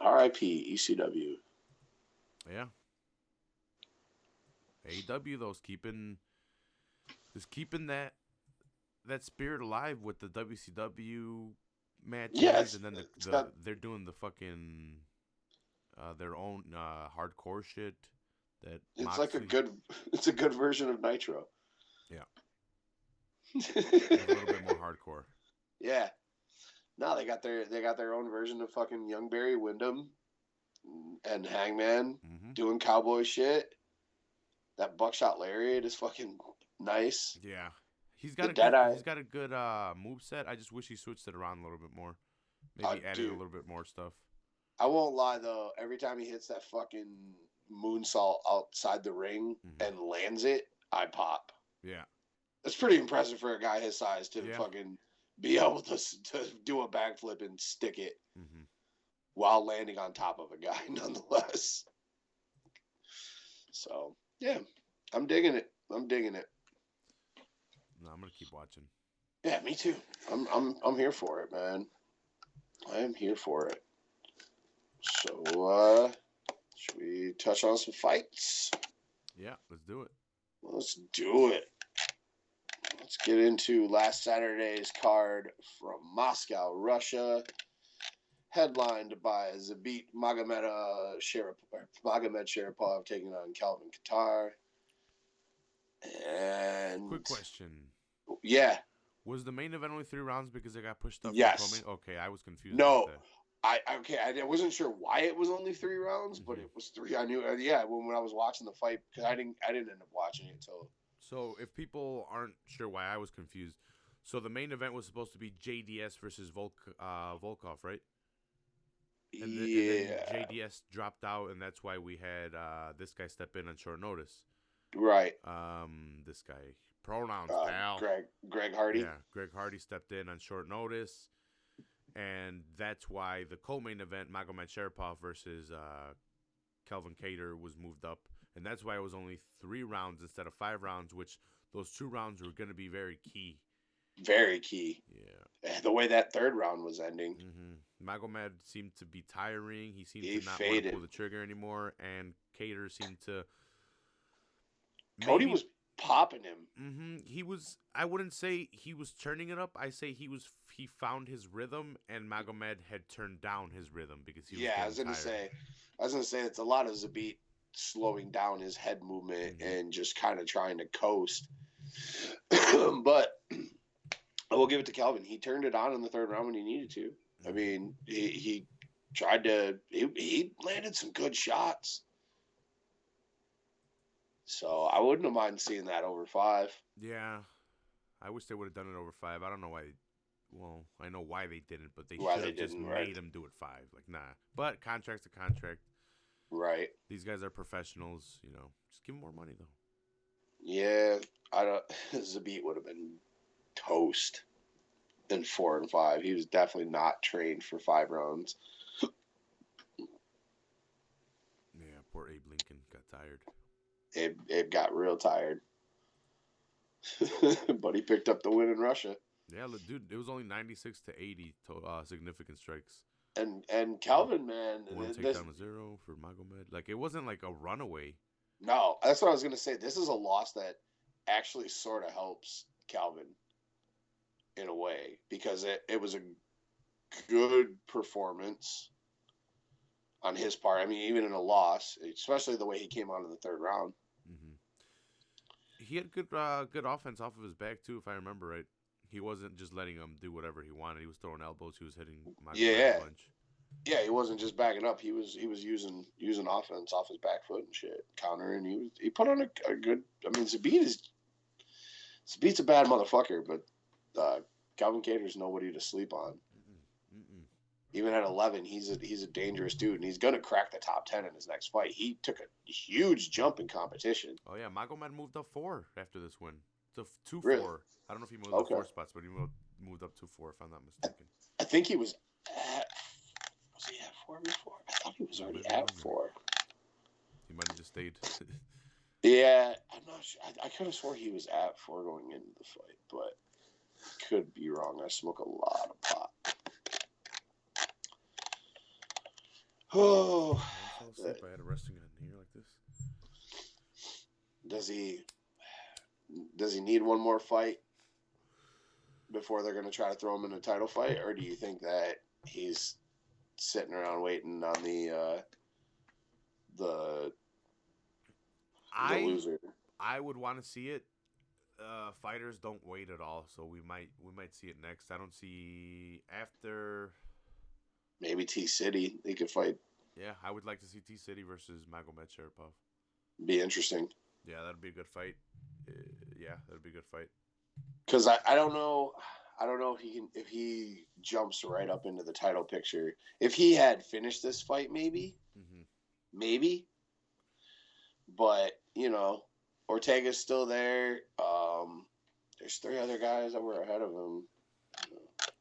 damn. R.I.P. ECW. Yeah. AEW, though, is keeping that spirit alive with the WCW matches. Yes, and then they're doing the fucking their own hardcore shit. That it's Moxley. It's a good version of Nitro. Yeah. A little bit more hardcore. Yeah. No, they got their own version of fucking Young Barry Windham and Hangman doing cowboy shit. That buckshot lariat is fucking nice. Yeah. He's got a good moveset. I just wish he switched it around a little bit more. Maybe added a little bit more stuff. I won't lie though, every time he hits that fucking moonsault outside the ring and lands it, I pop. Yeah. It's pretty impressive for a guy his size to fucking be able to do a backflip and stick it while landing on top of a guy nonetheless. So, yeah. I'm digging it. No, I'm gonna keep watching. Yeah, me too. I'm here for it, man. I am here for it. So, should we touch on some fights? Yeah, let's do it. Let's do it. Let's get into last Saturday's card from Moscow, Russia. Headlined by Zabit Magomed Sharipov taking on Calvin Kattar. And quick question. Yeah. Was the main event only 3 rounds because it got pushed up? Yes. Okay, I was confused. No. About that. I wasn't sure why it was only 3 rounds, but it was 3. I knew. When I was watching the fight, because I didn't end up watching it until. So if people aren't sure why I was confused, So the main event was supposed to be JDS versus Volkov, right? And then JDS dropped out, and that's why we had this guy step in on short notice. Right. This guy, pronouns, pal. Greg Hardy. Yeah, Greg Hardy stepped in on short notice, and that's why the co-main event, Magomed Sharipov versus Kelvin Kattar, was moved up, and that's why it was only 3 rounds instead of 5 rounds, which those 2 rounds were going to be very key. Very key. Yeah. The way that 3rd round was ending. Magomed seemed to be tiring. He seemed to not want to pull the trigger anymore, and Kattar seemed to. Cody was popping him. He was. I wouldn't say he was turning it up. I say he found his rhythm, and Magomed had turned down his rhythm because he was. Yeah, I was gonna say it's a lot of Zabit slowing down his head movement and just kind of trying to coast. But I will give it to Kelvin. He turned it on in the 3rd round when he needed to. I mean, he tried to. He landed some good shots. So I wouldn't have minded seeing that over 5. Yeah, I wish they would have done it over 5. I don't know why. Well, I know why they didn't, but they should have just made him do it 5. Like, nah. But contract's a contract. Right. These guys are professionals. You know, just give them more money though. Yeah, I don't. Zabit would have been toast in 4 and 5. He was definitely not trained for 5 rounds. Yeah, poor Abe Lincoln got tired. Abe got real tired. But he picked up the win in Russia. Yeah, dude, it was only 96 to 80 significant strikes. And Kelvin, man. 1 takedown to 0 for Magomed. Like, it wasn't like a runaway. No, that's what I was going to say. This is a loss that actually sort of helps Kelvin in a way, because it was a good performance on his part. I mean, even in a loss, especially the way he came on in the 3rd round. He had good offense off of his back too, if I remember right. He wasn't just letting him do whatever he wanted. He was throwing elbows. He was hitting Magomed a bunch. Yeah, he wasn't just backing up. He was using offense off his back foot and shit, countering. He put on a good. I mean, Zabit's a bad motherfucker, but Kelvin Kattar's nobody to sleep on. Even at 11, he's a dangerous dude, and he's gonna crack the top 10 in his next fight. He took a huge jump in competition. Oh yeah, Magomed moved up 4 after this win. To 2-4. Really? I don't know if he moved up 4 spots, but he moved up 2-4 if I'm not mistaken. I think he was at. Was he at 4 before? I thought he was already at 4. He might have just stayed. Yeah, I'm not sure. I could have swore he was at 4 going into the fight, but could be wrong. I smoke a lot of pot. Oh, I fell asleep. I had a resting on here like this. Does he need one more fight before they're going to try to throw him in a title fight, or do you think that he's sitting around waiting on the loser? I would want to see it. Fighters don't wait at all, so we might see it next. I don't see after. Maybe T-City. They could fight. Yeah, I would like to see T-City versus Magomed Sharipov. Be interesting. Yeah, that'd be a good fight. Yeah, that'd be a good fight. Because I don't know. I don't know if he jumps right up into the title picture. If he had finished this fight, maybe. Maybe. But, Ortega's still there. There's 3 other guys that were ahead of him.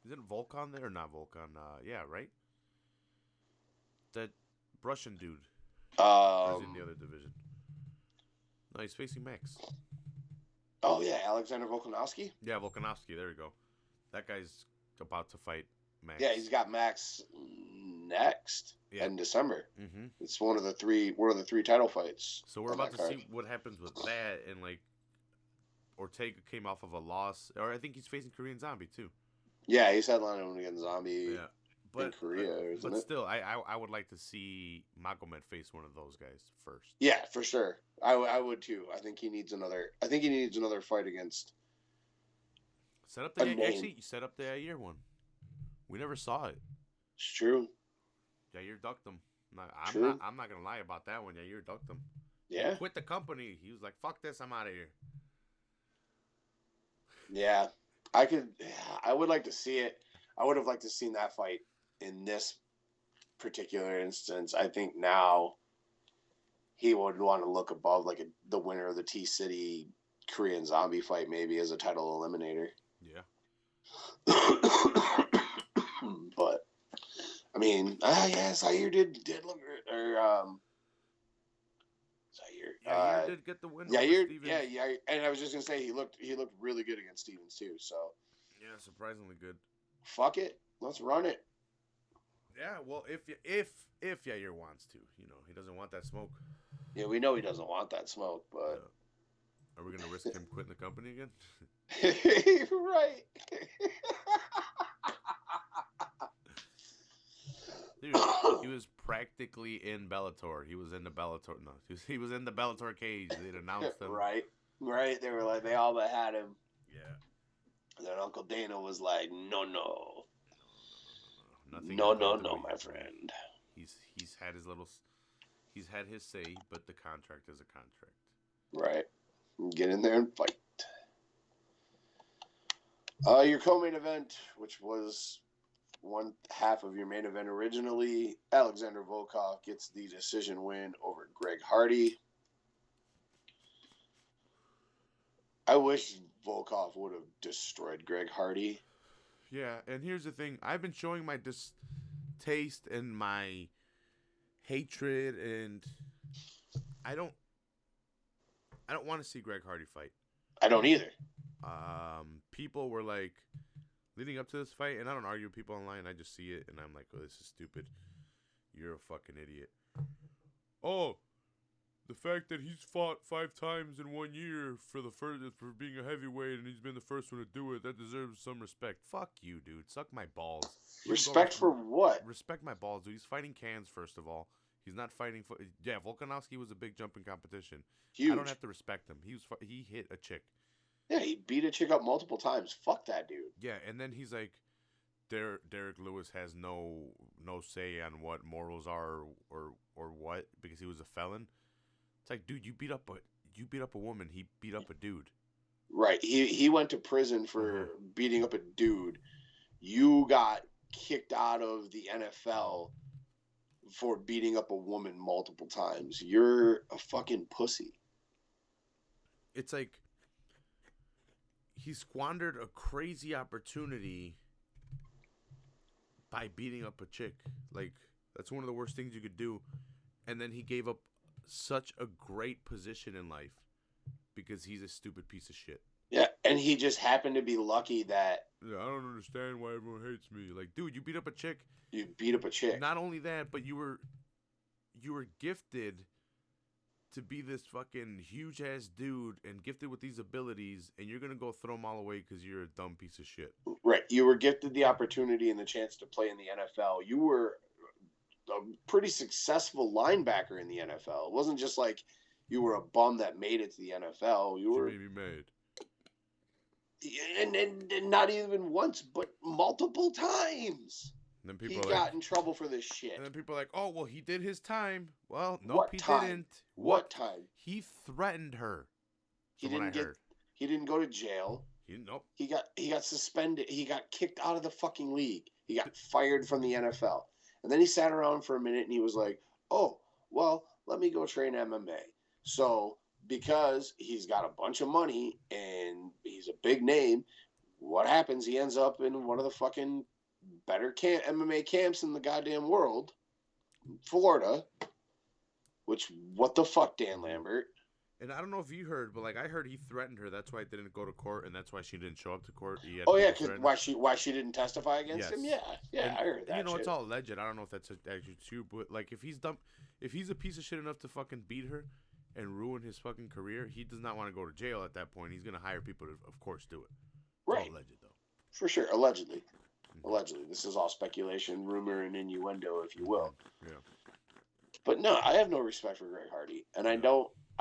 Isn't Volkan there or not Volkan? Yeah, right? That Russian dude. Or is he in the other division? No, he's facing Max. Oh, yeah, Alexander Volkanovski? Yeah, Volkanovski. There you go. That guy's about to fight Max. Yeah, he's got Max next in December. It's one of the three title fights. So we're about to see what happens with that. And, Ortega came off of a loss. Or I think he's facing Korean Zombie, too. Yeah, he's headlining against Zombie in Korea, isn't it? But still, I would like to see Magomed face one of those guys first. Yeah, for sure. I would too. I think he needs another fight against. Set up the Yair one. We never saw it. It's true. Yair ducked him. I'm not gonna lie about that one. Yair ducked him. Yeah. He quit the company. He was like, "Fuck this, I'm out of here." Yeah. I would like to see it. I would have liked to seen that fight in this particular instance. I think now he would want to look above like the winner of the T-City Korean Zombie fight maybe as a title eliminator. Yeah. But I mean, yeah, Zaire did look Zaire. Yeah, did get the win. Yeah, and I was just gonna say he looked really good against Stevens too. So yeah, surprisingly good. Fuck it, let's run it. Yeah, well, if Yair wants to, he doesn't want that smoke. Yeah, we know he doesn't want that smoke, but are we gonna risk him quitting the company again? Right. Dude, he was practically in Bellator. He was in the Bellator. No, he was in the Bellator cage. They'd announced him. Right. They were like, they all but had him. Yeah. And then Uncle Dana was like, no. Nothing. No, my friend. He's had his say, but the contract is a contract. Right. Get in there and fight. Your co-main event, which was one half of your main event originally, Alexander Volkov gets the decision win over Greg Hardy. I wish Volkov would have destroyed Greg Hardy. Yeah, and here's the thing. I've been showing my distaste and my hatred, and I don't want to see Greg Hardy fight. I don't either. People were like, leading up to this fight, and I don't argue with people online, I just see it, and I'm like, oh, this is stupid. You're a fucking idiot. Oh, the fact that he's fought 5 times in 1 year for being a heavyweight, and he's been the first one to do it, that deserves some respect. Fuck you, dude. Suck my balls. Respect for what? Respect my balls, dude. He's fighting cans, first of all. He's not fighting for... Yeah, Volkanovski was a big jumping competition. Huge. I don't have to respect him. He hit a chick. Yeah, he beat a chick up multiple times. Fuck that dude. Yeah, and then he's like, Derek Lewis has no say on what morals are or what, because he was a felon. It's like, dude, you beat up a woman. He beat up a dude. Right. He went to prison for beating up a dude. You got kicked out of the NFL for beating up a woman multiple times. You're a fucking pussy. It's like he squandered a crazy opportunity by beating up a chick. Like, that's one of the worst things you could do. And then he gave up such a great position in life because he's a stupid piece of shit. Yeah, and he just happened to be lucky that... Yeah, I don't understand why everyone hates me. Like, dude, you beat up a chick. You beat up a chick. Not only that, but you were gifted to be this fucking huge-ass dude and gifted with these abilities, and you're going to go throw them all away because you're a dumb piece of shit. Right. You were gifted the opportunity and the chance to play in the NFL. You were a pretty successful linebacker in the NFL. It wasn't just like you were a bum that made it to the NFL. You were maybe made. And not even once, but multiple times. And then people he got in trouble for this shit. And then people are like, oh, well, he did his time. Well, nope, what he time? didn't. What time? He threatened her. He didn't go to jail. Nope. He got suspended. He got kicked out of the fucking league. He got fired from the NFL. And then he sat around for a minute and he was like, oh, well, let me go train MMA. So because he's got a bunch of money and he's a big name, what happens? He ends up in one of the fucking better MMA camps in the goddamn world, Florida. Which, what the fuck, Dan Lambert? And I don't know if you heard, but like I heard he threatened her. That's why it didn't go to court, and that's why she didn't show up to court. Because why she didn't testify against him? Yeah, and, I heard that. You know, shit. It's all alleged. I don't know if that's actually true, but like if he's dumb, if he's a piece of shit enough to fucking beat her and ruin his fucking career, he does not want to go to jail at that point. He's gonna hire people to, of course, do it. Right. It's all alleged, though. For sure, allegedly. Allegedly, this is all speculation, rumor, and innuendo, if you will. Yeah. But no, I have no respect for Greg Hardy, and I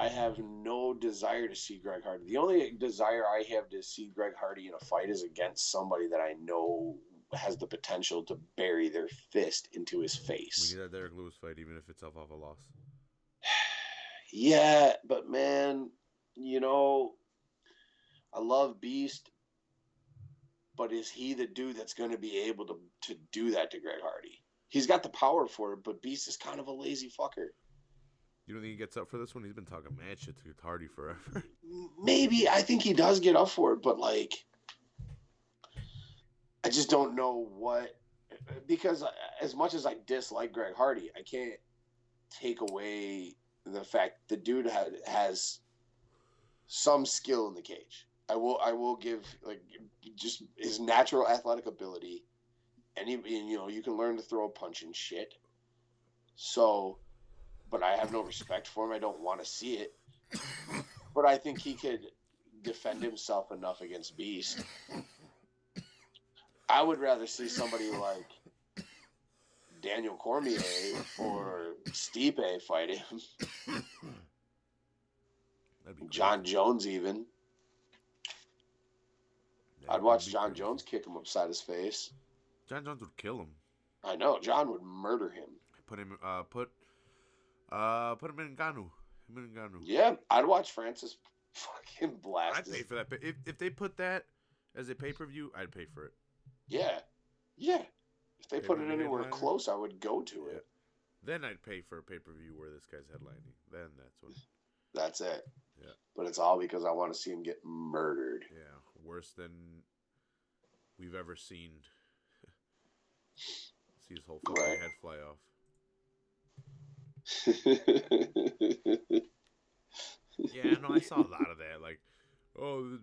have no desire to see Greg Hardy. The only desire I have to see Greg Hardy in a fight is against somebody that I know has the potential to bury their fist into his face. We need that Derek Lewis fight, even if it's off of a loss. Yeah, but man, I love Beast. But is he the dude that's going to be able to do that to Greg Hardy? He's got the power for it, but Beast is kind of a lazy fucker. You don't think he gets up for this one? He's been talking mad shit to Hardy forever. Maybe. I think he does get up for it, but, like, I just don't know what. Because as much as I dislike Greg Hardy, I can't take away the fact the dude has some skill in the cage. I will give, like, just his natural athletic ability, and you can learn to throw a punch and shit. So, but I have no respect for him. I don't want to see it. But I think he could defend himself enough against Beast. I would rather see somebody like Daniel Cormier or Stipe fight him. John Jones even. I'd watch John Jones kick him upside his face. John Jones would kill him. I know. John would murder him. Put him in Ngannou. Yeah, I'd watch Francis fucking blast. I'd pay for that. If they put that as a pay-per-view, I'd pay for it. Yeah. If they put it anywhere close, I would go to it. Then I'd pay for a pay-per-view where this guy's headlining. Then that's what. That's it. Yeah. But it's all because I want to see him get murdered. Yeah, worse than we've ever seen. See his whole fucking head fly off. Yeah, no, I saw a lot of that. Like, oh,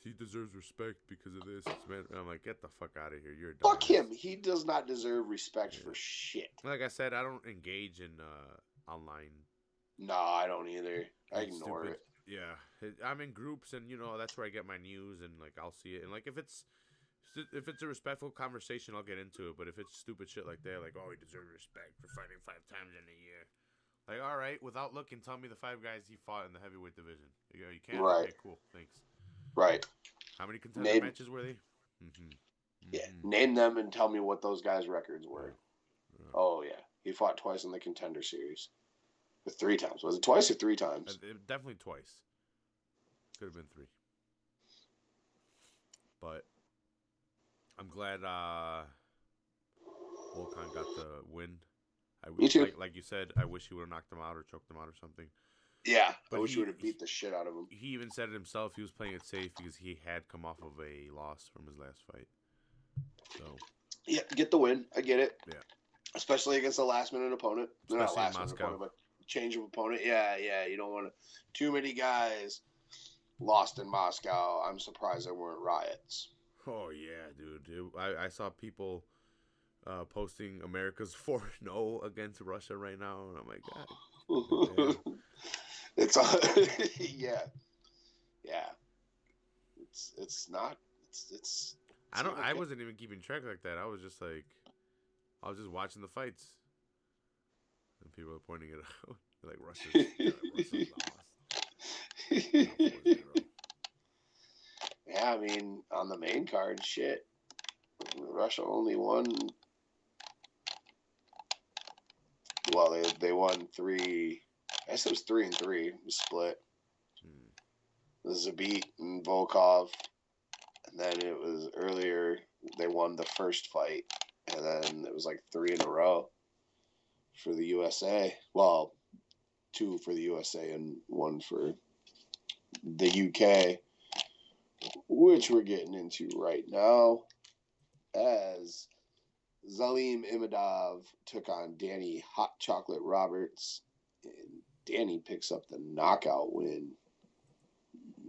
he deserves respect because of this. I'm like, get the fuck out of here. You're a dumbass. Fuck him. He does not deserve respect for shit. Like I said, I don't engage in online. No, I don't either. I ignore it. Yeah, I'm in groups, and that's where I get my news, and like I'll see it, and like if it's a respectful conversation, I'll get into it. But if it's stupid shit like that, like, oh, he deserves respect for fighting 5 times in a year. Like, all right, without looking, tell me the 5 guys he fought in the heavyweight division. You can't? Right. Okay, cool. Thanks. Right. How many contender matches were they? Mm-hmm. Yeah. Name them and tell me what those guys' records were. Oh, yeah. He fought twice in the Contender Series. 3 times. Was it twice or 3 times? Definitely twice. Could have been 3. But I'm glad Volkan got the win. Me too. Like you said, I wish he would have knocked him out or choked him out or something. Yeah, but I wish he would have beat the shit out of him. He even said it himself. He was playing it safe because he had come off of a loss from his last fight. So yeah, get the win. I get it. Yeah, especially against a last-minute opponent. Especially not last-minute opponent, but change of opponent. Yeah. You don't want to. Too many guys lost in Moscow. I'm surprised there weren't riots. Oh yeah, dude. I saw people posting America's 4-0 against Russia right now, and I'm like, God. It's yeah. It's not. It's. I wasn't even keeping track like that. I was just watching the fights, and people are pointing it out. Like Russia's lost. Yeah, I mean, on the main card, shit. Russia only won. Well, they won 3. I guess it was 3-3. It was split. Zabit and Volkov. And then it was earlier, they won the first fight. And then it was like 3 in a row for the USA. Well, 2 for the USA and 1 for the UK. Which we're getting into right now. As Zalim Imadov took on Danny Hot Chocolate Roberts. And Danny picks up the knockout win.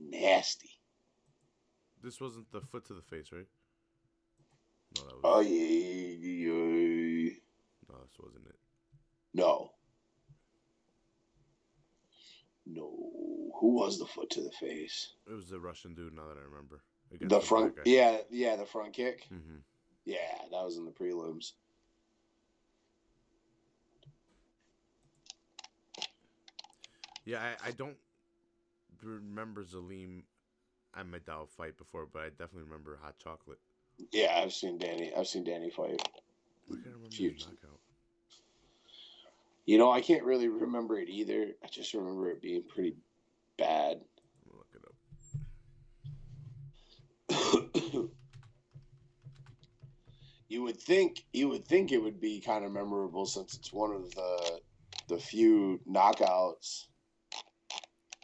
Nasty. This wasn't the foot to the face, right? No, that was. Oh, yeah. No, this wasn't it. No. Who was the foot to the face? It was the Russian dude, now that I remember. The front, yeah, the front kick. Mm-hmm. Yeah, that was in the prelims. Yeah, I don't remember Zalim Imadov fight before, but I definitely remember Hot Chocolate. Yeah, I've seen Danny fight. I can't remember his knockout. I can't really remember it either. I just remember it being pretty bad. I'll look it up. You would think it would be kind of memorable since it's one of the few knockouts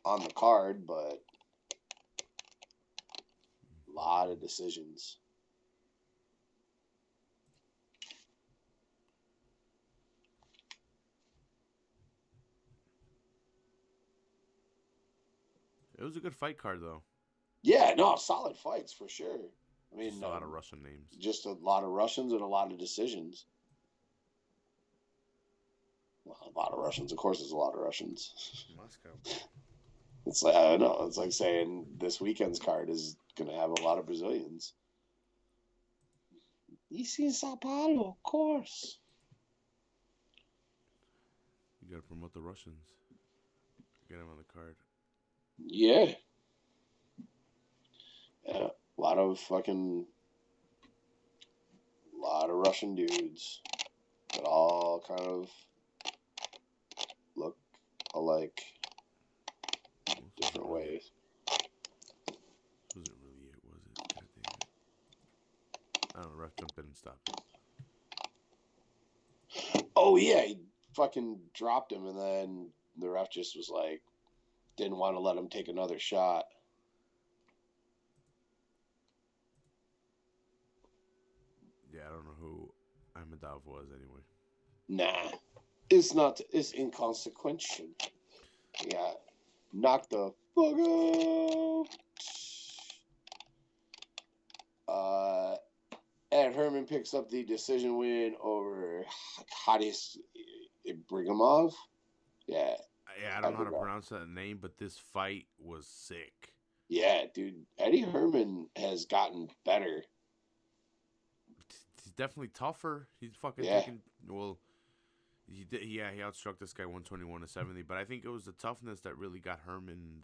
on the card, but a lot of decisions. It was a good fight card, though. Yeah, no, solid fights for sure. I mean, just a lot of Russian names. Just a lot of Russians and a lot of decisions. Well, a lot of Russians. Of course, there's a lot of Russians. Moscow. It's like, I don't know. It's like saying this weekend's card is going to have a lot of Brazilians. Easy Sao Paulo, of course. You got to promote the Russians. Get them on the card. Yeah. Yeah. A lot of Russian dudes that all kind of look alike different ways. Wasn't really it, was it? God damn it. I don't know, ref jumped in and stopped it. Oh yeah, he fucking dropped him, and then the ref just was like, didn't want to let him take another shot. Yeah, I don't know who Ahmedov was anyway. Nah, it's not. It's inconsequential. Yeah, knock the fuck out. Ed Herman picks up the decision win over Hadis Ibrahimov. Yeah. Yeah, I don't know how to pronounce that name, but this fight was sick. Yeah, dude. Eddie Herman has gotten better. He's definitely tougher. He's fucking taking... Well, he outstruck this guy 121-70, but I think it was the toughness that really got Herman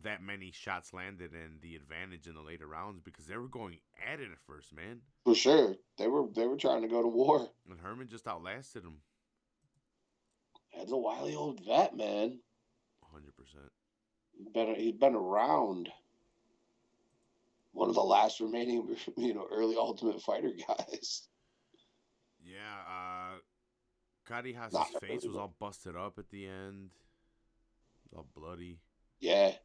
that many shots landed and the advantage in the later rounds, because they were going at it at first, man. For sure. They were trying to go to war. And Herman just outlasted him. That's a wily old vet, man. 100%. He's been around. One of the last remaining, early Ultimate Fighter guys. Yeah, Cody Haas's face was all busted up at the end. All bloody. Yeah.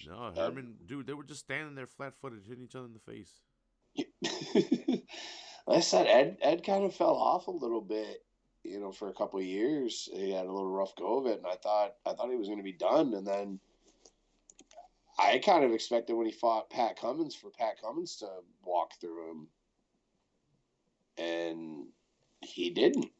No, Herman, dude, they were just standing there flat-footed, hitting each other in the face. Like I said, Ed kind of fell off a little bit, for a couple of years. He had a little rough go of it, and I thought he was going to be done. And then I kind of expected when he fought Pat Cummins for Pat Cummins to walk through him, and he didn't.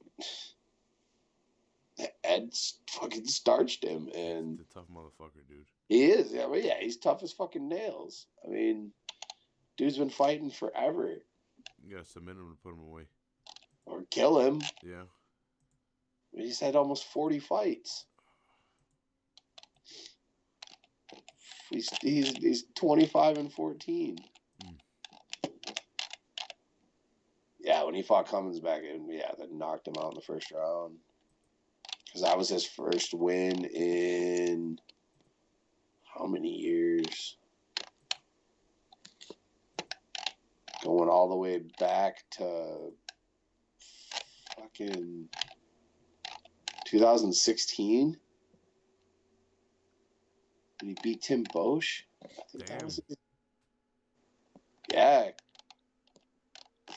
Ed fucking starched him, and he's a tough motherfucker, dude. He is, yeah, he's tough as fucking nails. I mean, dude's been fighting forever. You gotta submit him to put him away. Or kill him. Yeah. He's had almost 40 fights. He's 25-14. Yeah, when he fought Cummins back in, that knocked him out in the first round. Because that was his first win in how many years? Going all the way back to fucking 2016. When he beat Tim Bosch. I think that was it. Yeah.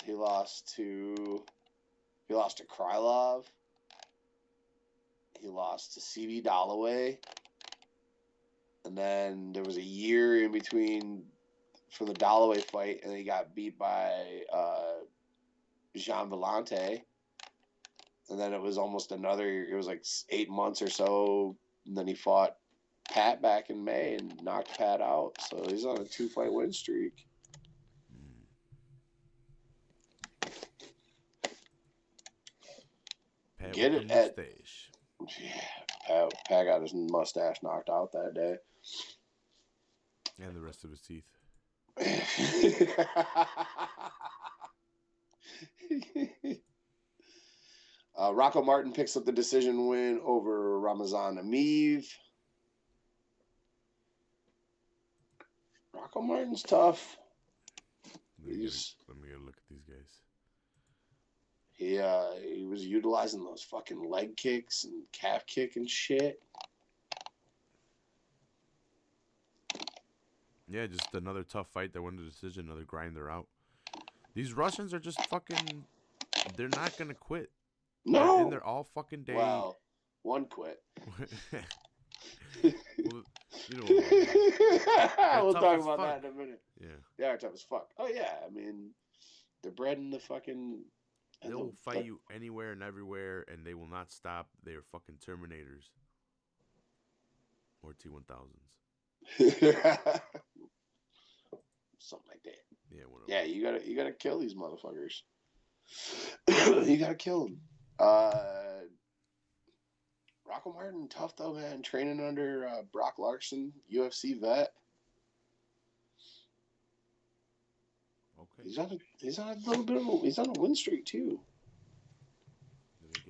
He lost to Krylov. He lost to C.B. Dalloway. And then there was a year in between for the Dalloway fight, and he got beat by Jean Vellante. And then it was almost it was like 8 months or so, and then he fought Pat back in May and knocked Pat out. So he's on a 2-fight win streak. Pat Get it at... Yeah, Pat got his mustache knocked out that day. And the rest of his teeth. Raka Martin picks up the decision win over Ramazan Ameev. Raka Martin's tough. Let me get a look at these guys. He was utilizing those fucking leg kicks and calf kick and shit. Yeah, just another tough fight that won the decision, another grinder out. These Russians are just fucking... They're not going to quit. No! And they're all fucking day... Well, one quit. Well, you know, we'll talk about that in a minute. Yeah. They are tough as fuck. Oh, yeah. I mean, they're bred in the fucking... They'll fight you anywhere and everywhere, and they will not stop. They are fucking Terminators. Or T-1000s. Something like that. Yeah, whatever. Yeah, you gotta kill these motherfuckers. You gotta kill them. Raka Martin, tough though, man. Training under Brock Larson, UFC vet. Okay. He's on a little bit of he's on a win streak too.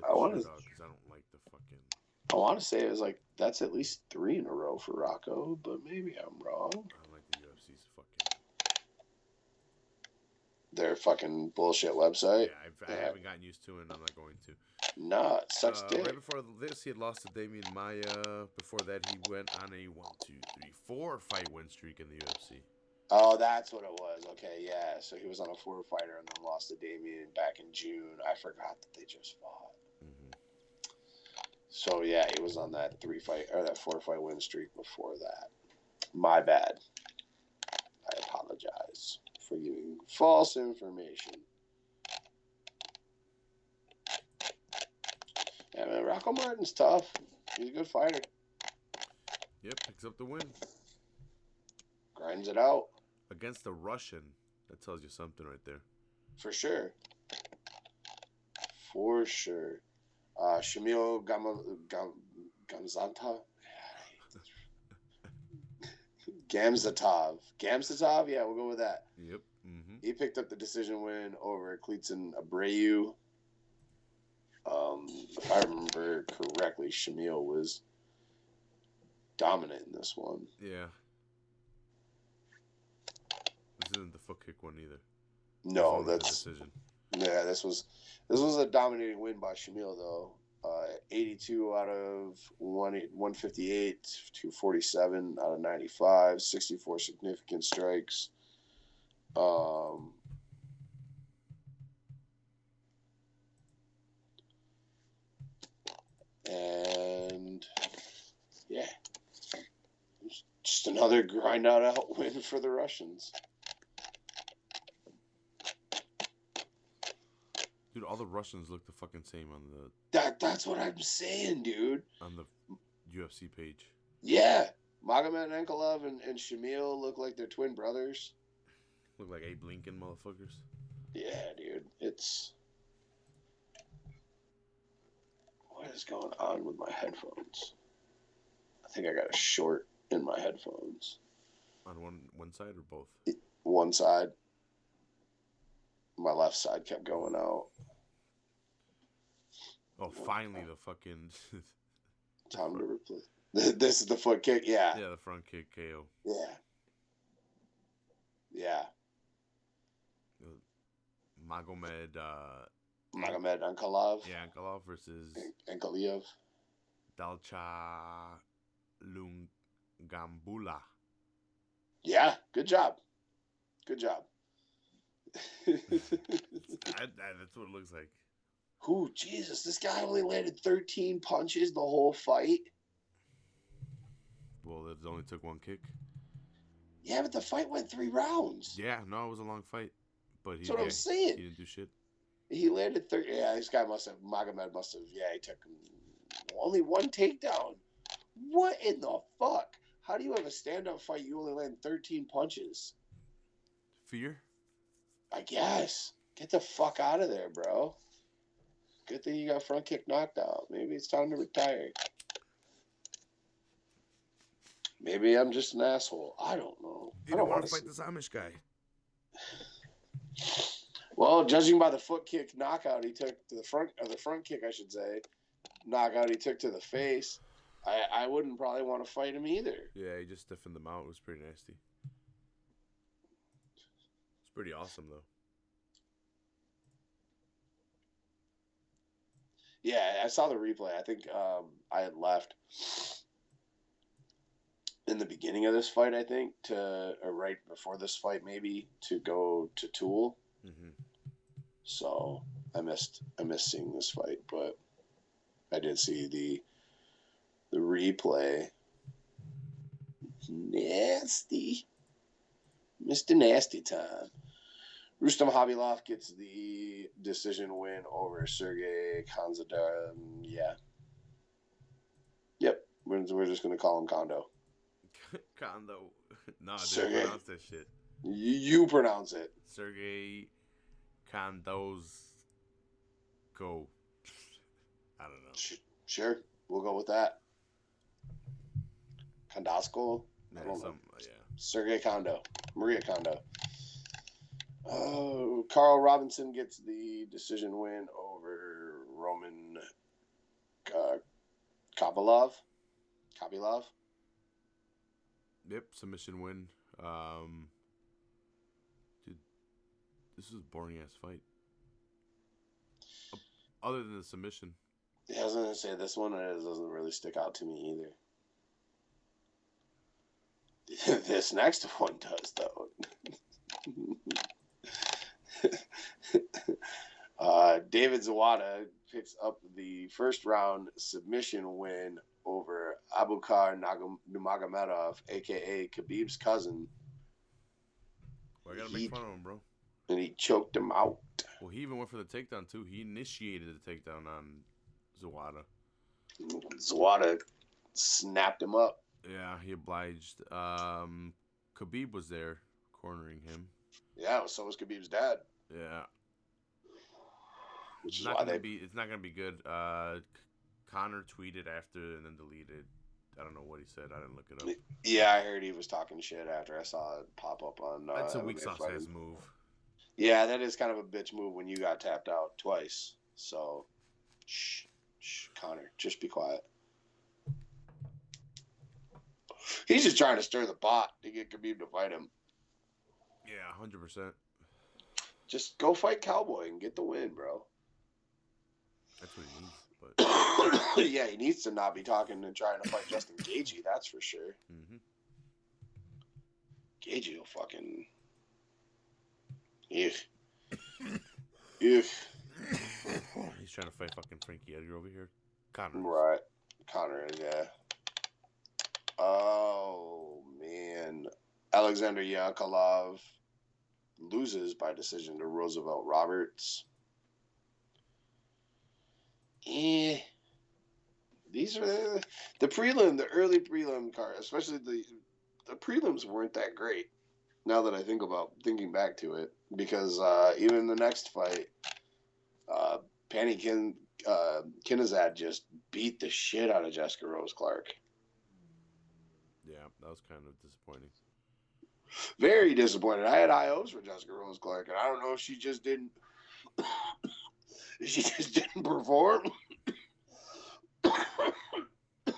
I want to because I don't like the fucking. I want to say it was like that's at least 3 in a row for Rocco, but maybe I'm wrong. I don't like the UFC's fucking. Their fucking bullshit website. Yeah, I haven't gotten used to it, and I'm not going to. Nah, it sucks dick. Right before this, he had lost to Damian Maia. Before that, he went on a 4 fight win streak in the UFC. Oh, that's what it was. Okay, yeah. So he was on a 4-fighter and then lost to Damian back in June. I forgot that they just fought. Mm-hmm. So yeah, he was on that 4-fight win streak before that. My bad. I apologize for giving false information. Yeah, man, Raka Martin's tough. He's a good fighter. Yep, picks up the win. Grinds it out. Against a Russian. That tells you something right there. For sure. For sure. Shamil Gamzatov? Gamzatov. Gamzatov? Yeah, we'll go with that. Yep. Mm-hmm. He picked up the decision win over Kleetzen Abreu. If I remember correctly, Shamil was dominant in this one. Yeah. This isn't the foot kick one either. No, that's decision. Yeah. This was a dominating win by Shamil though. 82 out of 158 to 47 out of 95, 64 significant strikes. And yeah, just another grind out win for the Russians. Dude, all the Russians look the fucking same on the... That's what I'm saying, dude. On the UFC page. Yeah. Magomed Ankalaev and Shamil look like they're twin brothers. Look like Abe Lincoln motherfuckers. Yeah, dude. It's... What is going on with my headphones? I think I got a short in my headphones. On one side or both? One side. My left side kept going out. Oh, finally the fucking... Time to replace. This is the foot kick? Yeah. Yeah, the front kick KO. Yeah. Yeah. Magomed Ankalaev. Yeah, Ankalaev versus... Ankalaev. Dalcha Lungambula. Yeah, good job. Good job. That's what it looks like. Who? Jesus, this guy only landed 13 punches the whole fight. Well, it only took 1 kick. Yeah, but the fight went 3 rounds. Yeah, no, it was a long fight. But That's what I'm saying. He didn't do shit. He landed 30. Yeah, this guy Magomed must have. Yeah, he took only 1 takedown. What in the fuck? How do you have a stand-up fight? You only land 13 punches. Fear? I guess. Get the fuck out of there, bro. Good thing you got front kick knocked out. Maybe it's time to retire. Maybe I'm just an asshole. I don't know. You don't want to fight this Amish guy. Well, judging by the foot kick knockout he took to the front kick, I should say, knockout he took to the face, I wouldn't probably want to fight him either. Yeah, he just stiffened them out. It was pretty nasty. pretty awesome, though. Yeah, I saw the replay. I think I had left in the beginning of this fight, I think, or right before this fight, maybe, to go to Tool. Mm-hmm. So I missed seeing this fight, but I did see the replay. Nasty. Mr. Nasty Time. Rustam Khabilov gets the decision win over Sergey Konzadar. Yeah. Yep. We're just going to call him Kondo. Kondo. No, I didn't pronounce that shit. You pronounce it. Sergey Kondo's go. I don't know. Sure. We'll go with that. Kondasko? Yeah, Sergey Kondo. Maria Kondo. Oh, Carl Robinson gets the decision win over Roman Khabilov. Yep, submission win. Dude, this is a boring ass fight. Other than the submission. Yeah, I was gonna say this one doesn't really stick out to me either. This next one does, though. David Zawada picks up the first round submission win over Abukar Nurmagomedov, aka Khabib's cousin. Well, I gotta make fun of him, bro. And he choked him out. Well, he even went for the takedown too. He initiated the takedown on Zawada. Zawada snapped him up. Yeah, he obliged. Khabib was there cornering him. Yeah, so was Khabib's dad. Yeah. Which it's not gonna be good. Connor tweeted after and then deleted. I don't know what he said. I didn't look it up. Yeah, I heard he was talking shit after I sah it pop up on. That's a weak sauce ass move. Yeah, that is kind of a bitch move when you got tapped out twice. So, shh, Connor, just be quiet. He's just trying to stir the pot to get Khabib to fight him. Yeah, 100%. Just go fight Cowboy and get the win, bro. That's what he needs. But yeah, he needs to not be talking and trying to fight Justin Gaethje. That's for sure. Mm-hmm. Gaethje will fucking. If. He's trying to fight fucking Frankie Edgar over here. Connor. Right. Connor, yeah. Oh, man. Alexander Yakovlev loses by decision to Roosevelt Roberts. These are the early prelim card, especially the prelims weren't that great. Now that I thinking back to it, because even the next fight, Pannie Kinazad just beat the shit out of Jessica Rose Clark. Yeah, that was kind of disappointing. Very disappointed. I had IOs for Jessica Rose Clark, and I don't know if she just didn't. She just didn't perform,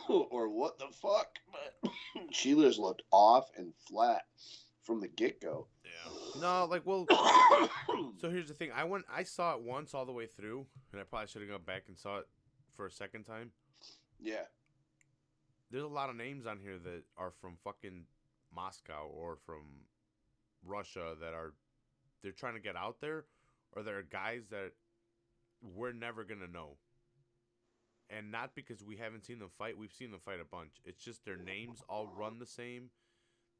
or what the fuck. But she just looked off and flat from the get go. Yeah. No, so here's the thing. I saw it once all the way through, and I probably should have gone back and saw it for a second time. Yeah. There's a lot of names on here that are from fucking Moscow or from Russia they're trying to get out there, or they're guys that we're never gonna know. And not because we haven't seen them fight. We've seen them fight a bunch. It's just their names all run the same.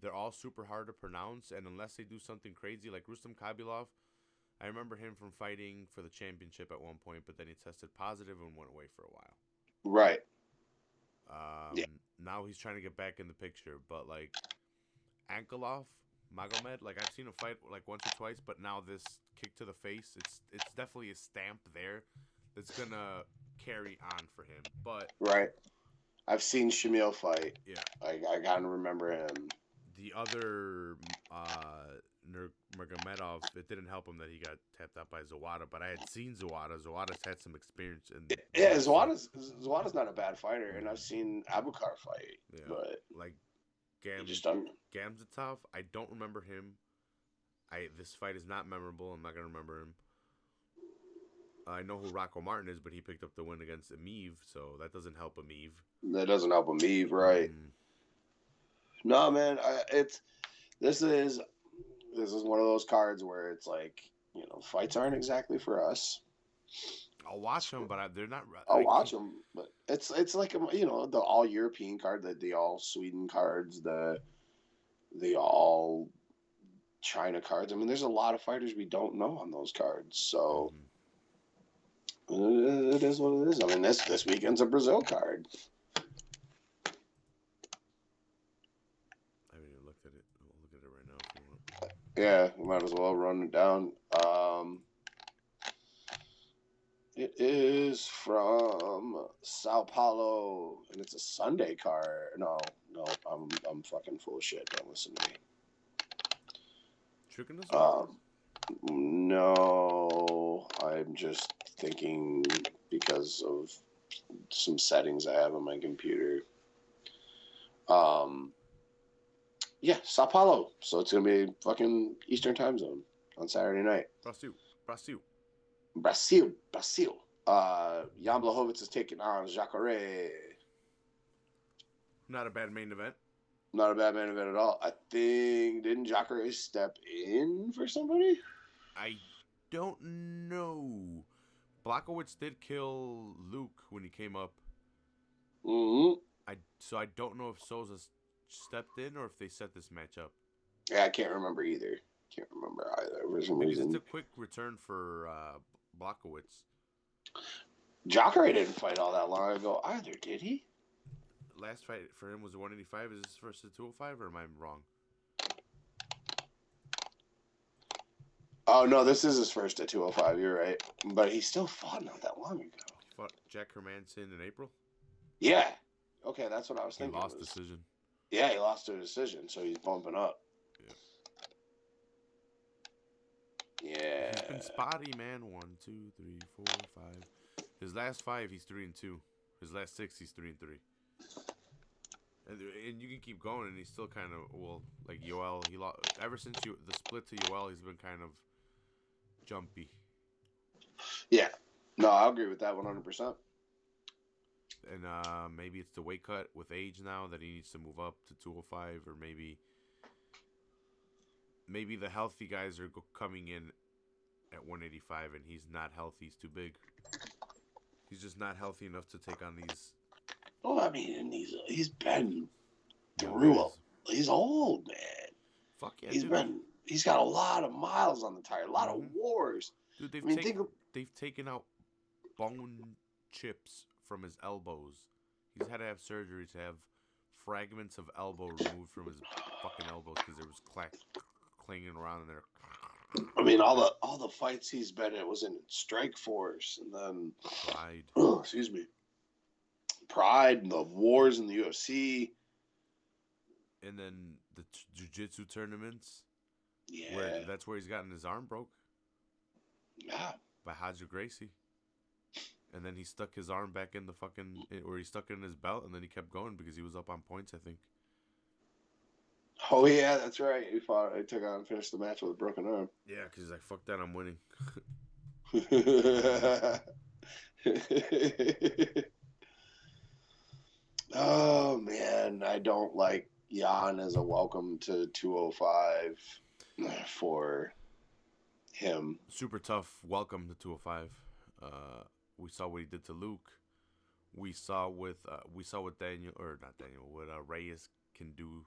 They're all super hard to pronounce, and unless they do something crazy, like Rustam Khabilov, I remember him from fighting for the championship at one point, but then he tested positive and went away for a while. Right. Yeah. Now he's trying to get back in the picture, but like Ankalaev, Magomed, like I've seen him fight like once or twice, but now this kick to the face, it's definitely a stamp there that's gonna carry on for him. But right, I've seen Shamil fight. Yeah, I gotta remember him. The other Nurmagomedov, it didn't help him that he got tapped out by Zawada, but I had seen Zawada. Zawada's had some experience in. Yeah, Zawada's not a bad fighter, and I've seen Abukar fight. Yeah, but like Gamzatov, I don't remember him. This fight is not memorable. I'm not gonna remember him. I know who Raka Martin is, but he picked up the win against Amiv, so that doesn't help Amiv. That doesn't help Amiv, right? No, man. This is one of those cards where it's like, fights aren't exactly for us. I'll watch them, but they're not. I'll watch them, but it's like the all European card, the all Sweden cards, the all China cards. I mean, there's a lot of fighters we don't know on those cards, so it is what it is. I mean, this weekend's a Brazil card. I haven't even looked at it. We'll look at it right now if you want. Yeah, we might as well run it down. It is from Sao Paulo, and it's a Sunday card. No, I'm fucking full of shit. Don't listen to me. Chicken is No, I'm just thinking because of some settings I have on my computer. Yeah, Sao Paulo. So it's gonna be fucking Eastern time zone on Saturday night. Brazil. Jan Blachowicz is taking on Jacare. Not a bad main event. Not a bad main event at all. I think, didn't Jacare step in for somebody? I don't know. Blachowicz did kill Luke when he came up. Mm-hmm. So I don't know if Souza stepped in or if they set this match up. Yeah, I can't remember either. For some reason. It's a quick return for Blachowicz. Jacare didn't fight all that long ago either, did he? Last fight for him was 185. Is this versus 205 or am I wrong? Oh, no, this is his first at 205. You're right. But he still fought not that long ago. He fought Jack Hermanson in April? Yeah. Okay, that's what I was thinking. He lost decision. Yeah, he lost to a decision, so he's bumping up. Yeah. He's been spotty, man. 1, 2, 3, 4, 5. His last 5, he's 3-2. His last 6, he's 3-3. And you can keep going, and he's still kind of like Yoel. He lost ever since the split to Yoel. He's been kind of jumpy. Yeah, no, I agree with that 100%. And maybe it's the weight cut with age now that he needs to move up to 205, or maybe the healthy guys are coming in at 185, and he's not healthy. He's too big. He's just not healthy enough to take on these. Oh, I mean, he's been through. He's old, man. Fuck yeah, He's got a lot of miles on the tire, a lot of wars. Dude, they've taken out bone chips from his elbows. He's had to have surgery to have fragments of elbow removed from his fucking elbows because there was clanging around in there. I mean, all the fights he's been in was in Strike Force, and then Pride. Oh, excuse me. Pride and the wars in the UFC. And then the jiu-jitsu tournaments. Yeah. That's where he's gotten his arm broke. Yeah. By Hadja Gracie. And then he stuck his arm back in or he stuck it in his belt, and then he kept going because he was up on points, I think. Oh, yeah, that's right. He took out and finished the match with a broken arm. Yeah, because he's like, fuck that, I'm winning. Oh, man, I don't like Jan as a welcome to 205 for him. Super tough welcome to 205. We saw what he did to Luke. We saw what Reyes can do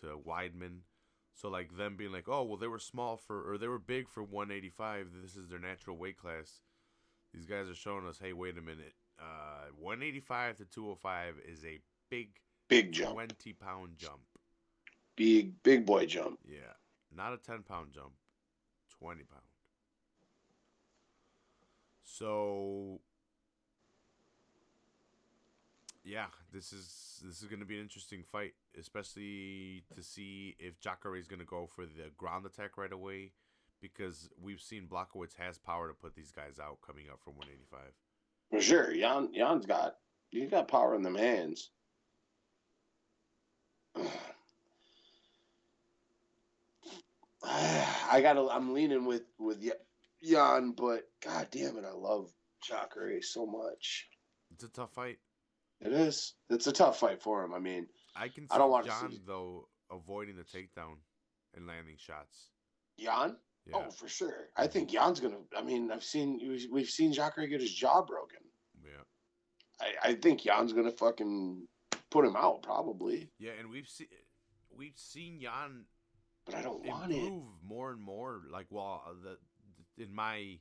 to Weidman. So like them being like, oh well, they were they were big for 185. This is their natural weight class. These guys are showing us, hey, wait a minute. 185 to 205 is a big jump, 20-pound jump. Big boy jump. Yeah, not a 10-pound jump, 20-pound. So, yeah, this is going to be an interesting fight, especially to see if Jacare is going to go for the ground attack right away, because we've seen Blachowicz has power to put these guys out coming up from 185. For sure, Jan's got power in them hands. I'm leaning with Jan, but god damn it, I love Jacare so much. It's a tough fight. It is. It's a tough fight for him. I mean, I can I don't see want to Jan see though avoiding the takedown and landing shots. Jan. Yeah. Oh, for sure. I think Jan's gonna. I mean, we've seen Jacare get his jaw broken. Yeah. I think Jan's gonna fucking put him out probably. Yeah, and we've seen Jan, but I don't want improve more and more. Like, in my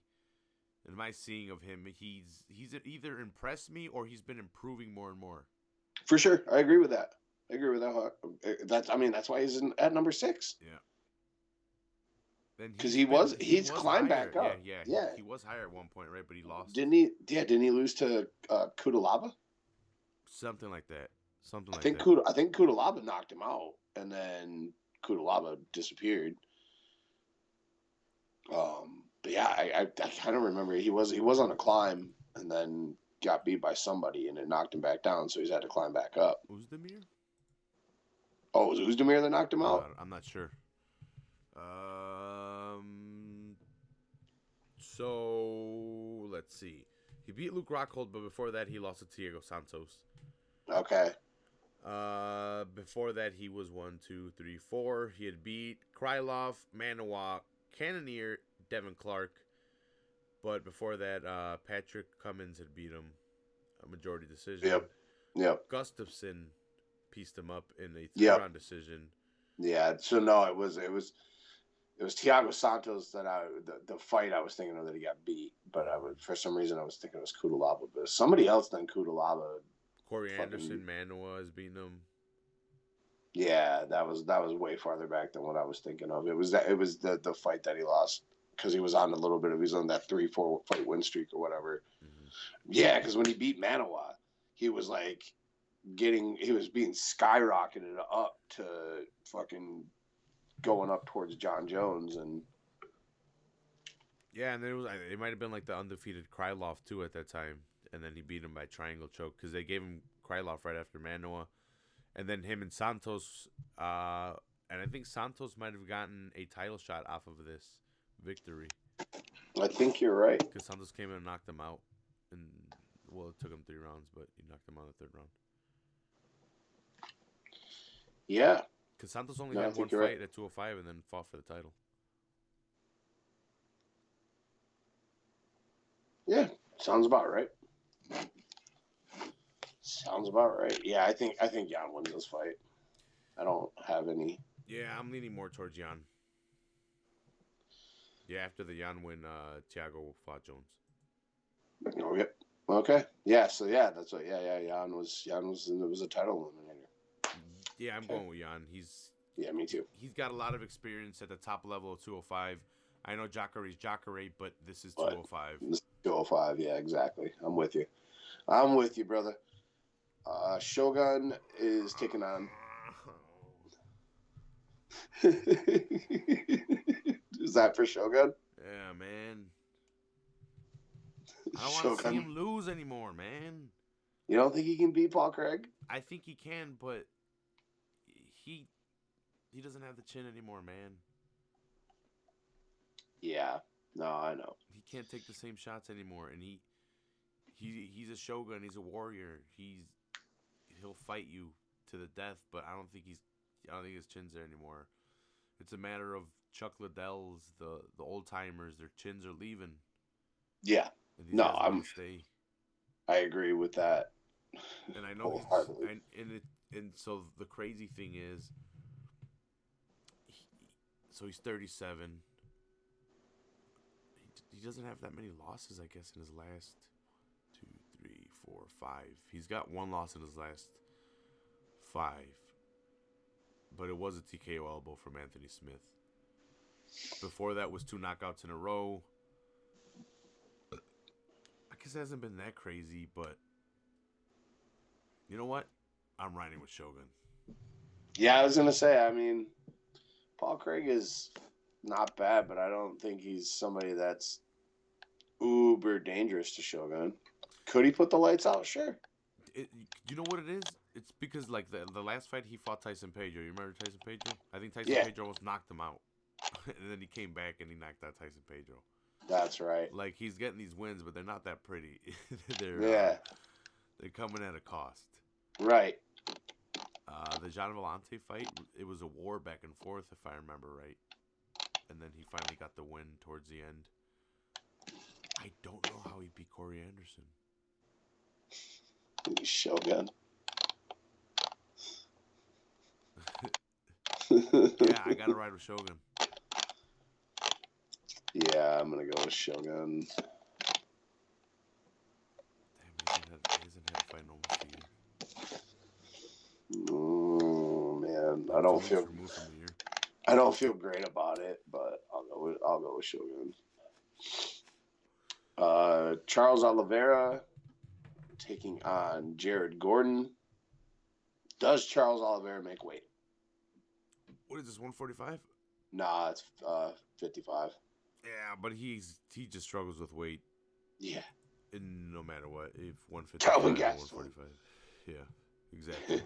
seeing of him, he's either impressed me or he's been improving more and more. For sure, I agree with that. That's why he's at number 6. Yeah. Because he's climbed higher. back up. Yeah. He was higher at one point, right? But he lost. Didn't he? Yeah, didn't he lose to Kudalaba? Something like that. I think Kudalaba knocked him out, and then Kudalaba disappeared. But yeah, I kind of remember he was on a climb and then got beat by somebody, and it knocked him back down, so he's had to climb back up. Uzdemir? Oh, it was Uzdemir that knocked him out? I'm not sure. So let's see. He beat Luke Rockhold, but before that he lost to Thiago Santos. Okay. Before that he was 1, 2, 3, 4. He had beat Krylov, Manoa, Cannonier, Devin Clark. But before that, Patrick Cummins had beat him, a majority decision. Yep. Gustafsson pieced him up in a 3-round decision. Yeah. So no, it was Thiago Santos that the fight I was thinking of that he got beat, but for some reason I was thinking it was Kudalaba, but somebody else than Kudalaba. Corey Anderson, Manoa is beating him. Yeah, that was way farther back than what I was thinking of. It was the fight that he lost because he was on he was on that 3-4 fight win streak or whatever. Mm-hmm. Yeah, because when he beat Manoa, he was being skyrocketed up to fucking going up towards John Jones. And yeah, and then it might have been like the undefeated Krylov too at that time, and then he beat him by triangle choke because they gave him Krylov right after Manoa, and then him and Santos, and I think Santos might have gotten a title shot off of this victory. I think you're right, because Santos came in and knocked him out, and it took him 3 rounds, but he knocked him out in the 3rd round. Yeah. Because Santos only had one fight at 205 and then fought for the title. Yeah, sounds about right. Yeah, I think Jan wins this fight. I don't have any. Yeah, I'm leaning more towards Jan. Yeah, after the Jan win, Thiago fought Jones. Oh, yep. Okay. Yeah. So yeah, that's what. Yeah. Jan was a title eliminator. Yeah, I'm going with Jan. Yeah, me too. He's got a lot of experience at the top level of 205. I know Jacare's Jacare, but this is 205. This is 205. Yeah, exactly. I'm with you, brother. Shogun is taking on. Is that for Shogun? Yeah, man. I don't want to see him lose anymore, man. You don't think he can beat Paul Craig? I think he can, but he doesn't have the chin anymore, man. Yeah. No, I know. He can't take the same shots anymore, and he's a shogun. He's a warrior. He'll fight you to the death, but I don't think his chin's there anymore. It's a matter of Chuck Liddell's, the old timers. Their chins are leaving. Yeah. No, I agree with that. And I know and so the crazy thing is, he's 37. He doesn't have that many losses, I guess, in his last 2, 3, 4, 5. He's got 1 loss in his last 5. But it was a TKO elbow from Anthony Smith. Before that was 2 knockouts in a row. I guess it hasn't been that crazy, but you know what? I'm riding with Shogun. Yeah, I was going to say, I mean, Paul Craig is not bad, but I don't think he's somebody that's uber dangerous to Shogun. Could he put the lights out? Sure. You know what it is? It's because, like, the last fight he fought Tyson Pedro. You remember Tyson Pedro? I think Tyson Pedro almost knocked him out. and then he came back and he knocked out Tyson Pedro. That's right. Like, he's getting these wins, but they're not that pretty. they're coming at a cost. Right. The John Vellante fight, it was a war back and forth, if I remember right. And then he finally got the win towards the end. I don't know how he beat Corey Anderson. Shogun. Yeah, I gotta ride with Shogun. Yeah, I'm gonna go with Shogun. Damn, he hasn't had a fight in almost a year. Oh man, Like, I don't feel great about it, but I'll go with Shogun. Charles Oliveira taking on Jared Gordon. Does Charles Oliveira make weight? What is this, 145? Nah, it's 55. Yeah, but he just struggles with weight. Yeah. And no matter what, if 155 Calvin or Gastelum. 145. Yeah, exactly.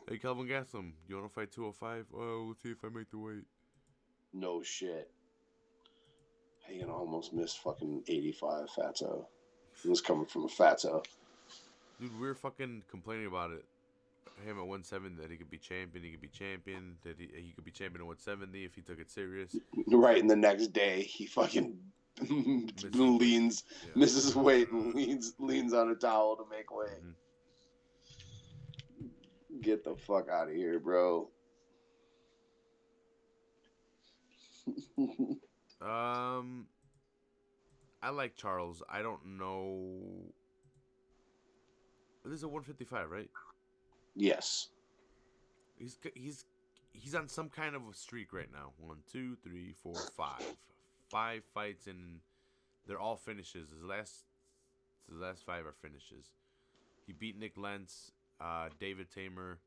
Hey, Calvin Gastelum, you want to fight 205? Oh, we'll see if I make the weight. No shit. How you gonna almost miss fucking 85, Fatso? This coming from a Fatso. Dude, we were fucking complaining about it. Him at 170, that he could be champion, that he could be champion at 170 if he took it serious. Right, and the next day he fucking misses weight and leans on a towel to make weight. Mm-hmm. Get the fuck out of here, bro. I like Charles. I don't know. This is a 155, right? Yes. He's on some kind of a streak right now. 1, 2, 3, 4, 5. 5 fights, and they're all finishes. His last 5 are finishes. He beat Nick Lentz, David Tamer,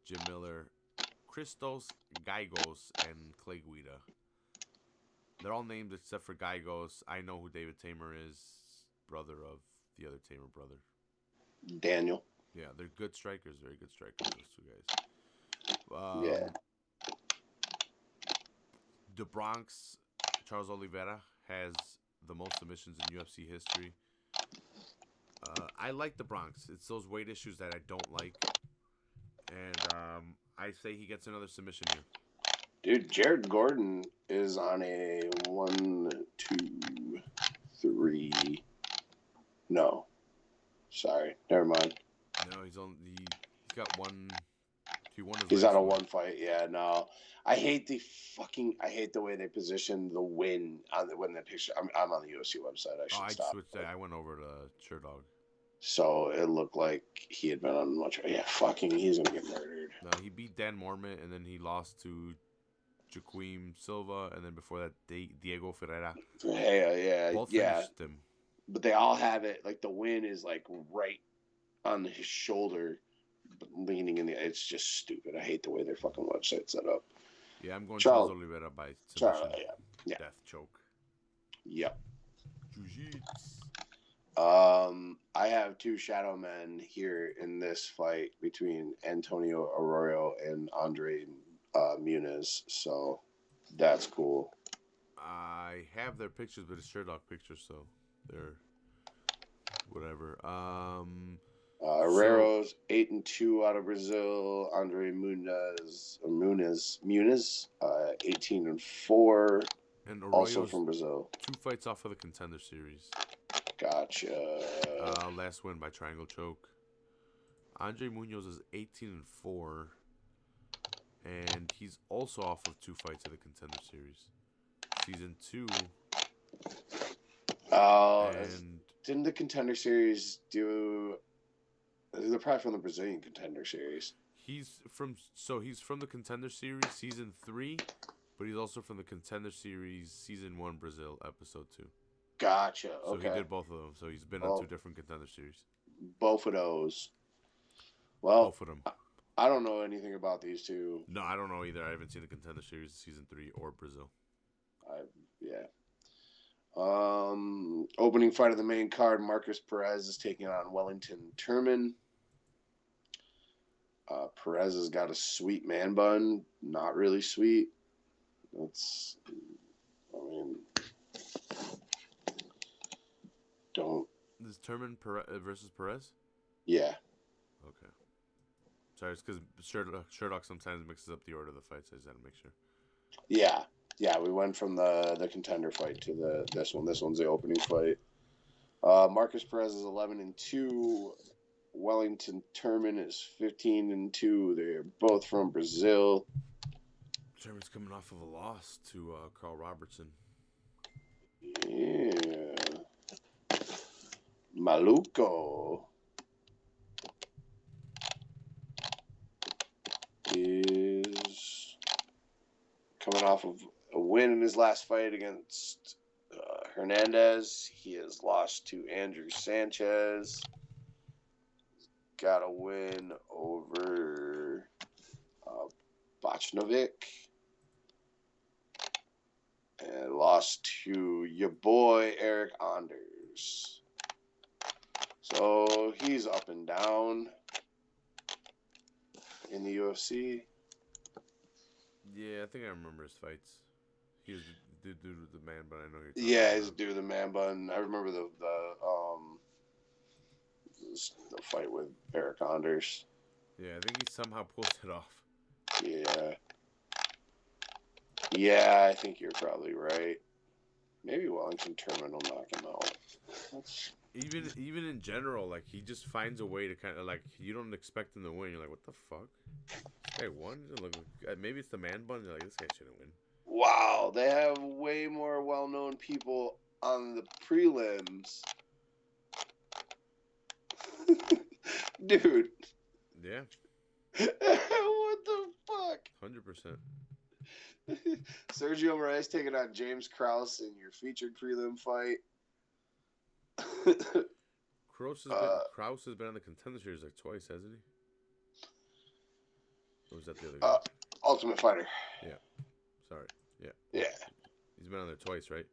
Jim Miller, Christos Gigos, and Clay Guida. They're all named except for Gigos. I know who David Tamer is, brother of the other Tamer brother. Daniel. Yeah, they're good strikers, very good strikers, those 2 guys. Yeah. The Bronx, Charles Oliveira, has the most submissions in UFC history. I like the Bronx. It's those weight issues that I don't like. And I say he gets another submission here. Dude, Jared Gordon is on a 1, 2, 3. No. Sorry. Never mind. No, he's got one. He's on a 1 fight. Yeah, no. I hate the way they position the win when the picture. I'm on the UFC website. I switched that. I went over to Sherdog. So it looked like he had been on much. Yeah, fucking, he's gonna get murdered. No, he beat Dan Mormont, and then he lost to Joaquim Silva, and then before that, Diego Ferreira. Yeah, both finished him. But they all have it. Like, the win is like right on his shoulder, but leaning in the. It's just stupid. I hate the way their fucking website's set up. Yeah, I'm going Charles Oliveira by submission. Yeah. Death choke. Yep. Jiu-jitsu. I have 2 shadow men here in this fight between Antonio Arroyo and Andre Muniz. So that's cool. I have their pictures, but it's Sherdog pictures, so they're whatever. Arroyo's 8-2 out of Brazil. Andre Muniz, 18-4. And Arroyo's also from Brazil. 2 fights off of the Contender Series. Gotcha. Last win by triangle choke. Andre Munoz is 18-4, and he's also off of 2 fights of the Contender Series. Season 2. And didn't the Contender Series do? They're probably from the Brazilian Contender Series. He's from the Contender Series Season 3, but he's also from the Contender Series Season 1 Brazil Episode 2. Gotcha. So Okay. he did both of them. So he's been on 2 different Contender Series. Both of those. Well, both of them. I don't know anything about these 2. No, I don't know either. I haven't seen the Contender Series Season 3 or Brazil. Yeah. Opening fight of the main card, Marcus Perez is taking on Wellington Turman. Perez has got a sweet man bun. Not really sweet. That's, I mean, don't. This Turman versus Perez? Yeah. Okay. Sorry, it's because Sherlock sometimes mixes up the order of the fights. I just had to make sure. Yeah. Yeah, we went from the contender fight to this one. This one's the opening fight. Marcus Perez is 11-2. Wellington Turman is 15-2. They're both from Brazil. Turman's coming off of a loss to Carl Robertson. Yeah. Maluco is coming off of a win in his last fight against Hernandez. He has lost to Andrew Sanchez. Got a win over Bachnovic. And lost to your boy Eric Anders. So he's up and down in the UFC. Yeah, I think I remember his fights. He was the dude with the man bun. I know you're talking Yeah, about. he's a dude with the man bun. I remember the fight with Eric Anders. Yeah, I think he somehow pulls it off. Yeah. Yeah, I think you're probably right. Maybe Wellington Turman will knock him out. Even in general, like, he just finds a way to kind of, like, you don't expect him to win. You're like, what the fuck? This guy won? Maybe it's the man bun. You're like, this guy shouldn't win. Wow, they have way more well-known people on the prelims. Dude. Yeah. What the fuck? 100%. Sergio Moraes taking on James Krause in your featured prelim fight. Krause has been on the Contender Series like twice, hasn't he? Or was that the other guy? Ultimate Fighter. Yeah. Sorry. Yeah. Yeah. He's been on there twice, right?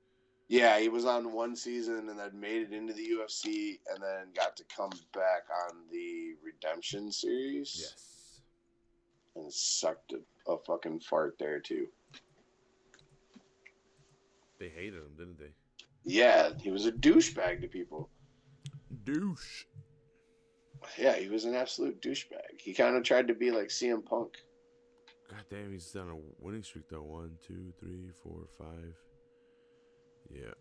Yeah, he was on one season and then made it into the UFC and then got to come back on the Redemption Series. Yes. And sucked a fucking fart there, too. They hated him, didn't they? Yeah, he was a douchebag to people. Douche. Yeah, he was an absolute douchebag. He kind of tried to be like CM Punk. God damn, he's on a winning streak though. 1, 2, 3, 4, 5. Yeah,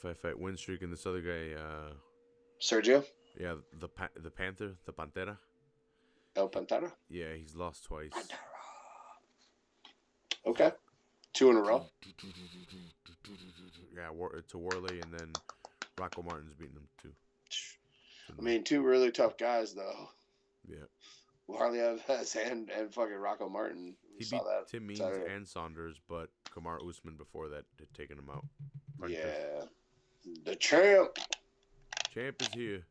5-fight win streak, and this other guy, Sergio. Yeah, the Panther, the Pantera. El Pantera. Yeah, he's lost twice. Pantera. Okay, 2 in a row. Yeah, to Worley, and then Raka Martin's beating him too. I mean, 2 really tough guys though. Yeah. Harley Alves and fucking Raka Martin. He beat Tim Means and Saunders, but Kamar Usman before that had taken him out. Yeah. The champ. Champ is here.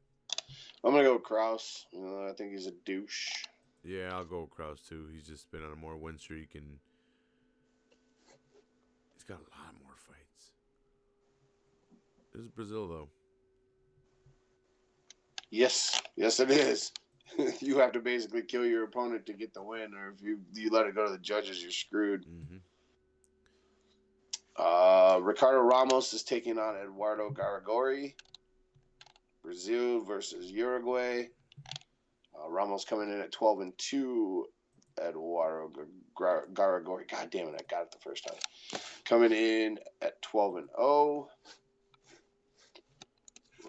I'm going to go with Krause. I think he's a douche. Yeah, I'll go with Krause too. He's just been on a more win streak, and he's got a lot more fights. This is Brazil, though. Yes. Yes, it is. You have to basically kill your opponent to get the win, or if you let it go to the judges, you're screwed. Mm-hmm. Ricardo Ramos is taking on Eduardo Garagori. Brazil versus Uruguay. Ramos coming in at 12-2. Eduardo Garagori. God damn it, I got it the first time. Coming in at 12-0.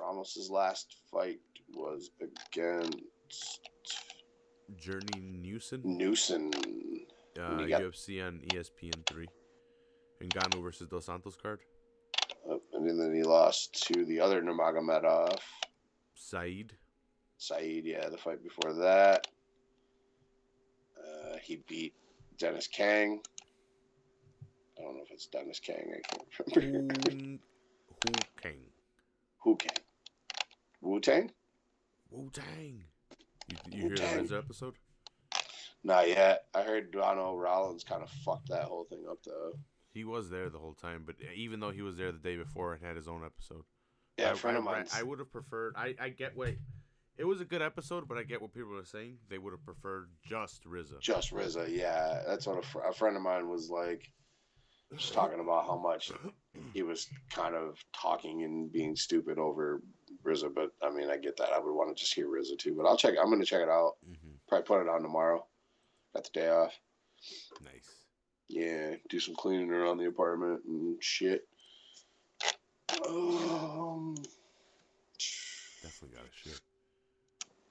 Ramos's last fight was against Journey Newson. UFC on ESPN3. Ngannou versus Dos Santos card. And then he lost to the other Nurmagomedov. Said, yeah, the fight before that. He beat Dennis Kang. I don't know if it's Dennis Kang. I can't remember. Who Kang? Wu-Tang? Wu-Tang. You hear the Rizzo episode? Not yet. I heard Dono Rollins kind of fucked that whole thing up, though. He was there the whole time, but even though he was there the day before and had his own episode. Yeah, a friend of mine. I would have preferred... I get what... It was a good episode, but I get what people are saying. They would have preferred just RZA. Just RZA, yeah. That's what a friend of mine was like. just talking about how much he was kind of talking and being stupid over RZA. But I mean, I get that. I would want to just hear RZA too. But I'm going to check it out. Mm-hmm. Probably put it on tomorrow. Got the day off. Nice. Yeah, do some cleaning around the apartment and shit. Definitely got a shit.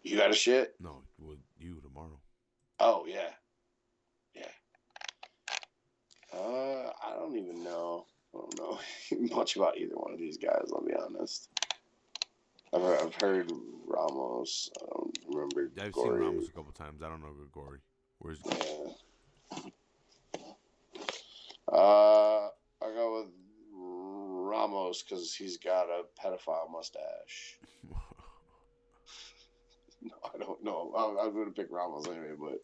You got a shit? No, with you tomorrow. Oh, yeah. Yeah. I don't even know. I don't know much about either one of these guys, I'll be honest. I've heard Ramos. I don't remember. I've Gory. seen Ramos a couple times. I don't know Grigori. Where's I go with Ramos because he's got a pedophile mustache. No, I don't know. I'm going to pick Ramos anyway, but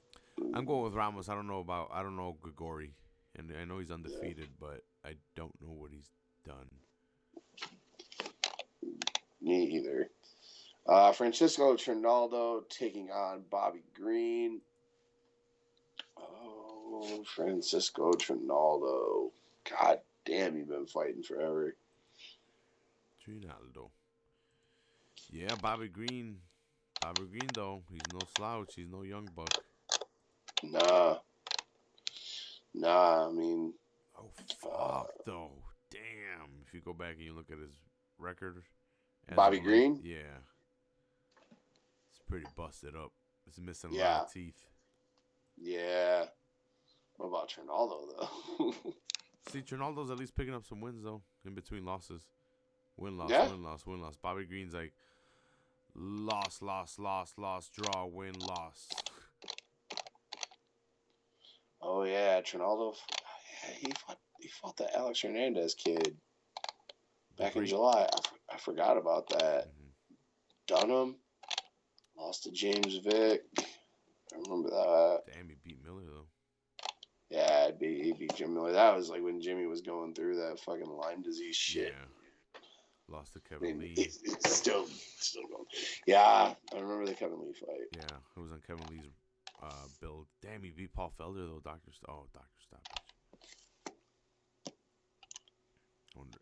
I'm going with Ramos. I don't know Grigori, and I know he's undefeated, but I don't know what he's done. Me either. Francisco Trinaldo taking on Bobby Green. Oh, Francisco Trinaldo. God damn, you've been fighting forever. Trinaldo. Yeah, Bobby Green. Bobby Green, though, he's no slouch. He's no young buck. Nah, I mean... Oh, fuck, though. Damn. If you go back and you look at his record... Bobby Green? Yeah. It's pretty busted up. It's missing a lot of teeth. Yeah. What about Trinaldo, though? See, Trinaldo's at least picking up some wins, though, in between losses. Win-loss, win-loss. Bobby Green's like... Loss, draw, win, loss. Oh, yeah, Trinaldo. Yeah, he fought the Alex Hernandez kid back in July. I forgot about that. Mm-hmm. Dunham lost to James Vick. I remember that. Damn, he beat Miller, though. Yeah, he beat Jim Miller. That was like when Jimmy was going through that fucking Lyme disease shit. Yeah. Lost to Kevin Lee. It's still going. Yeah, I remember the Kevin Lee fight. Yeah, it was on Kevin Lee's build. Damn, he beat Paul Felder though. Doctor Stoppage.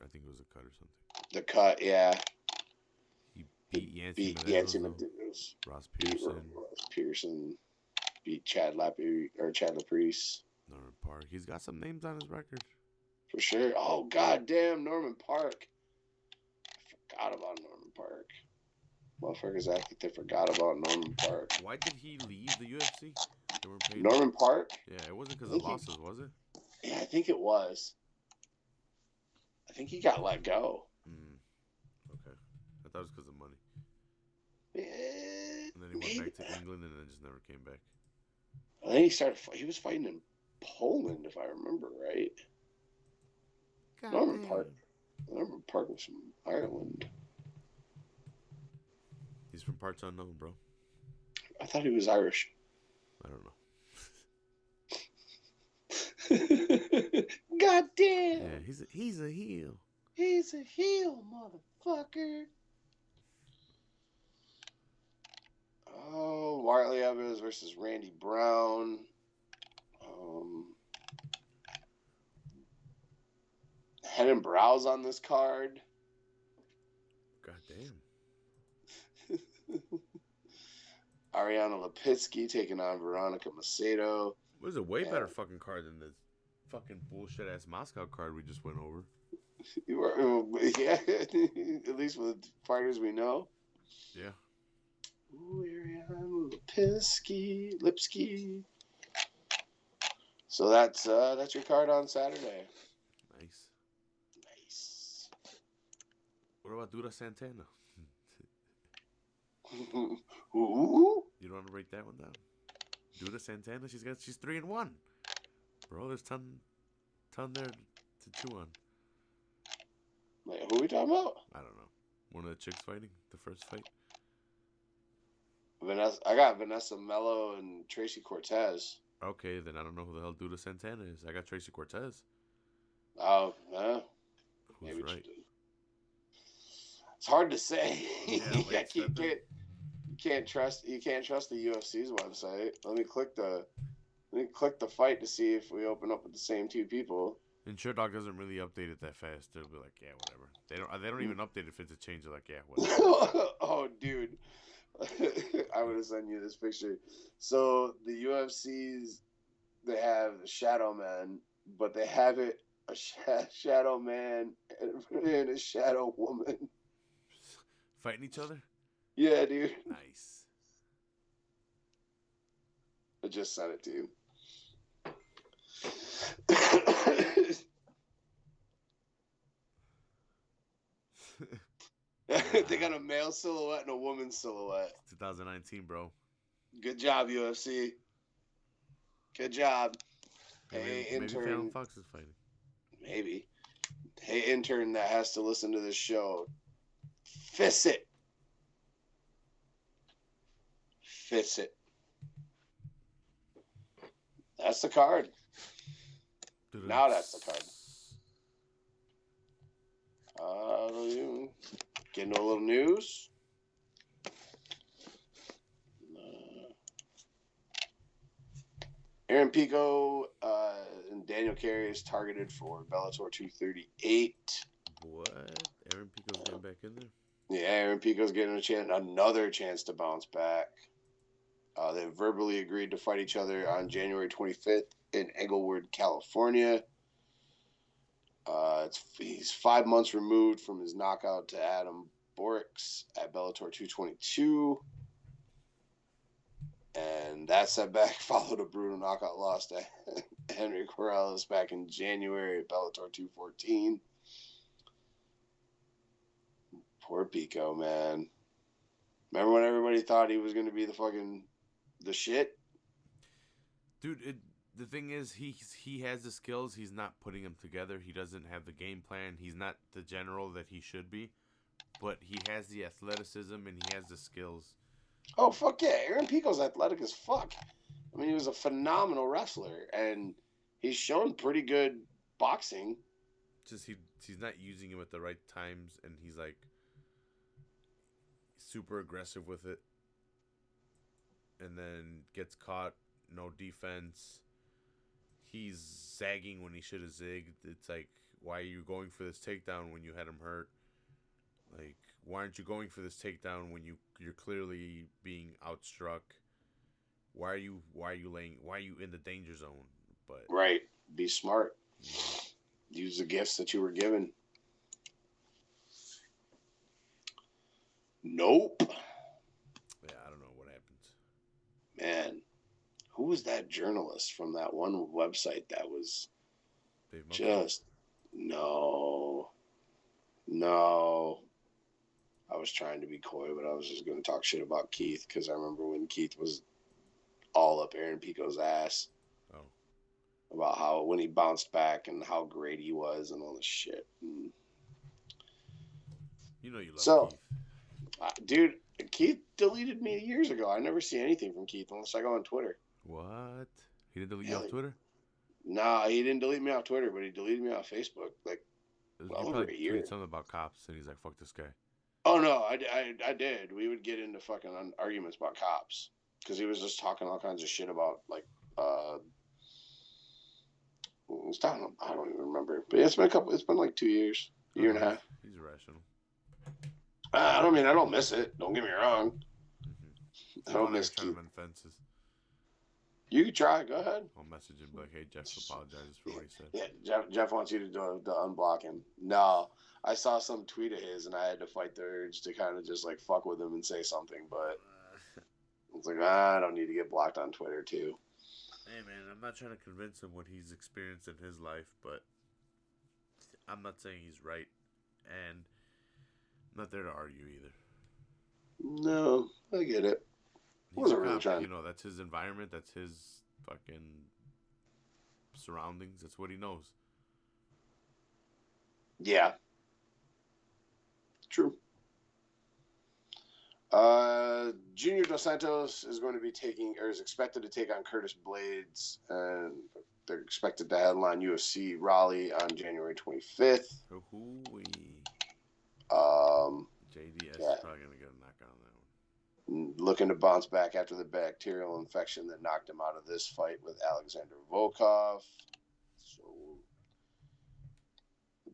I think it was a cut or something. The cut, yeah. He beat Yancey Medeiros. Ross Pearson. Beat Chad Laprise. Norman Park. He's got some names on his record. For sure. Oh, goddamn, Norman Park. I forgot about Norman Park. Motherfuckers act like they forgot about Norman Park. Why did he leave the UFC? Norman Park? Yeah, it wasn't because of losses, was it? Yeah, I think it was. I think he got let go. Okay. I thought it was because of money. And then he went back to England and then just never came back. I think he was fighting in Poland, if I remember right. Norman Park was from Ireland. He's from parts unknown, bro. I thought he was Irish. I don't know. God damn. Yeah, he's a heel. He's a heel, motherfucker. Oh, Wartley Evans versus Randy Brown. Head and brows on this card. God damn. Ariana Lipinski taking on Veronica Macedo. It was a way better fucking card than this fucking bullshit ass Moscow card we just went over. Yeah, at least with fighters we know. Yeah. Ooh, Ariana Lipinski. So that's your card on Saturday. Nice. What about Duda Santana? Ooh. You don't want to break that one down? Duda Santana, she's 3-1. Bro, there's ton there to chew on. Wait, who are we talking about? I don't know. One of the chicks fighting the first fight. I got Vanessa Mello and Tracy Cortez. Okay, then I don't know who the hell Duda Santana is. I got Tracy Cortez. Oh, who's right? It's hard to say. Yeah, you can't trust the UFC's website. Let me click the fight to see if we open up with the same two people. And Sherdog doesn't really update it that fast. They'll be like, yeah, whatever. They don't even update it if it's a change. They're like, yeah, whatever. Oh, dude. I'm going to send you this picture. So the UFC's, they have the Shadow Man, but they have it a Shadow Man and a Shadow Woman. Fighting each other? Yeah, dude. Nice. I just sent it to you. They got a male silhouette and a woman's silhouette. 2019, bro. Good job, UFC. Good job. Hey, maybe intern. Fallon Fox is fighting. Maybe. Hey, intern that has to listen to this show. Fist it. Fist it. That's the card. Now that's the card. Getting a little news. Aaron Pico and Daniel Carey is targeted for Bellator 238. What? Aaron Pico's getting back in there? Yeah, Aaron Pico's getting another chance to bounce back. They verbally agreed to fight each other on January 25th in Englewood, California. He's 5 months removed from his knockout to Adam Borix at Bellator 222. And that setback followed a brutal knockout loss to Henry Corrales back in January at Bellator 214. Poor Pico, man. Remember when everybody thought he was going to be the shit? Dude, the thing is, he has the skills. He's not putting them together. He doesn't have the game plan. He's not the general that he should be. But he has the athleticism and he has the skills. Oh, fuck yeah. Aaron Pico's athletic as fuck. I mean, he was a phenomenal wrestler. And he's shown pretty good boxing. Just he's not using him at the right times. And he's like super aggressive with it. And then gets caught. No defense. He's zagging when he should have zigged. It's like, why are you going for this takedown when you had him hurt? Like, why aren't you going for this takedown when you're clearly being outstruck? Why are you in the danger zone? But right, be smart. Use the gifts that you were given. Nope. Yeah, I don't know what happened. Man, who was that journalist from that one website that was just no. I was trying to be coy, but I was just going to talk shit about Keith because I remember when Keith was all up Aaron Pico's ass. Oh. About how when he bounced back and how great he was and all this shit. And you know you love Keith. Dude, Keith deleted me years ago. I never see anything from Keith unless I go on Twitter. What? He didn't delete you off Twitter? Nah, he didn't delete me off Twitter, but he deleted me off Facebook. Like, well, over a year. Something about cops, and he's like, "Fuck this guy." Oh no, I did. We would get into fucking arguments about cops because he was just talking all kinds of shit about like he was talking. I don't even remember, but it's been like 2 years, year and a half. He's rational. I don't miss it. Don't get me wrong. Mm-hmm. I don't miss Keith. Fences. You can try. Go ahead. I'll message him like, "Hey, Jeff apologizes for what he said." Yeah, Jeff wants you to unblock him. No, I saw some tweet of his, and I had to fight the urge to kind of just like fuck with him and say something, but it's like I don't need to get blocked on Twitter too. Hey man, I'm not trying to convince him what he's experienced in his life, but I'm not saying he's right, and I'm not there to argue either. No, I get it. Wasn't really trying. You know, that's his environment. That's his fucking surroundings. That's what he knows. Yeah. True. Junior Dos Santos is going to be is expected to take on Curtis Blades, and they're expected to headline UFC Raleigh on January 25th. JDS is probably going to get a knockout on that one. Looking to bounce back after the bacterial infection that knocked him out of this fight with Alexander Volkov. So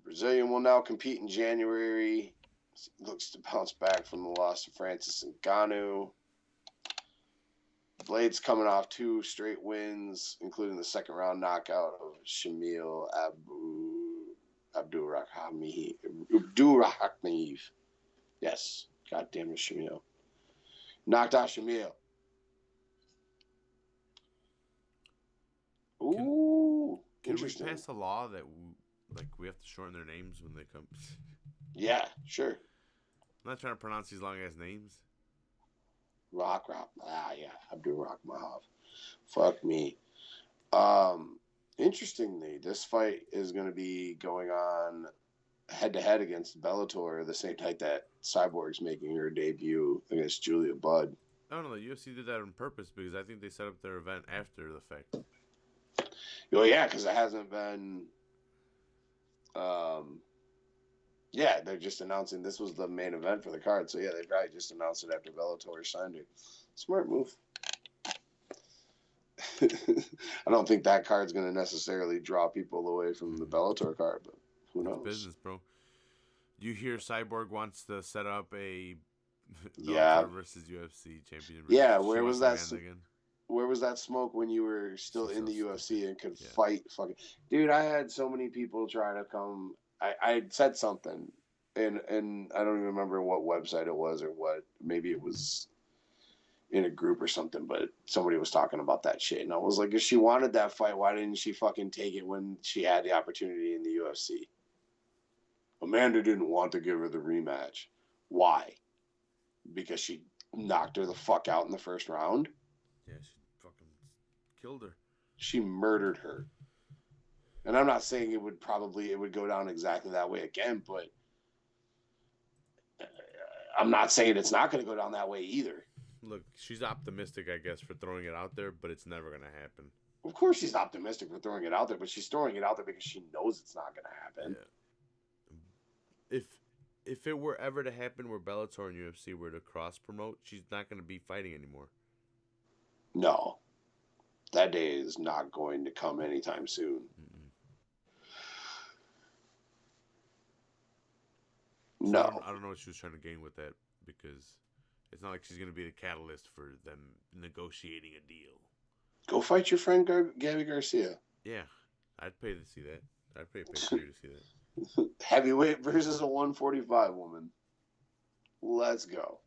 Brazilian will now compete in January. Looks to bounce back from the loss to Francis Ngannou. Blade's coming off 2 straight wins, including the second round knockout of Shamil Abdurakhimov. Yes. God damn it, Shamil. Knocked out Shamil. Ooh. Can we Interesting. pass a law that we have to shorten their names when they come? Yeah, sure. I'm not trying to pronounce these long-ass names. Abdurakhimov. Fuck me. Interestingly, this fight is going to be going on head-to-head against Bellator the same night that Cyborg's making her debut against Julia Budd. I don't know. The UFC did that on purpose because I think they set up their event after the fact. Oh, yeah, because it hasn't been... yeah, they're just announcing this was the main event for the card. So, yeah, they probably just announced it after Bellator signed it. Smart move. I don't think that card's going to necessarily draw people away from the Bellator card, but who knows? It's business, bro. You hear Cyborg wants to set up a Bellator versus UFC championship. Yeah, where was that? Where was that smoke when you were still in the UFC and could fight? Fucking dude, I had so many people try to come. I said something, and I don't even remember what website it was or what. Maybe it was in a group or something, but somebody was talking about that shit, and I was like, if she wanted that fight, why didn't she fucking take it when she had the opportunity in the UFC? Amanda didn't want to give her the rematch. Why? Because she knocked her the fuck out in the first round? Yeah, she fucking killed her. She murdered her. And I'm not saying it would go down exactly that way again, but I'm not saying it's not going to go down that way either. Look, she's optimistic, I guess, for throwing it out there, but it's never going to happen. Of course she's optimistic for throwing it out there, but she's throwing it out there because she knows it's not going to happen. Yeah. If it were ever to happen where Bellator and UFC were to cross-promote, she's not going to be fighting anymore. No. That day is not going to come anytime soon. Mm-mm. No. So I don't know what she was trying to gain with that, because it's not like she's going to be the catalyst for them negotiating a deal. Go fight your friend Gabby Garcia. Yeah. I'd pay to see that. I'd pay to see that. Heavyweight versus a 145 woman. Let's go.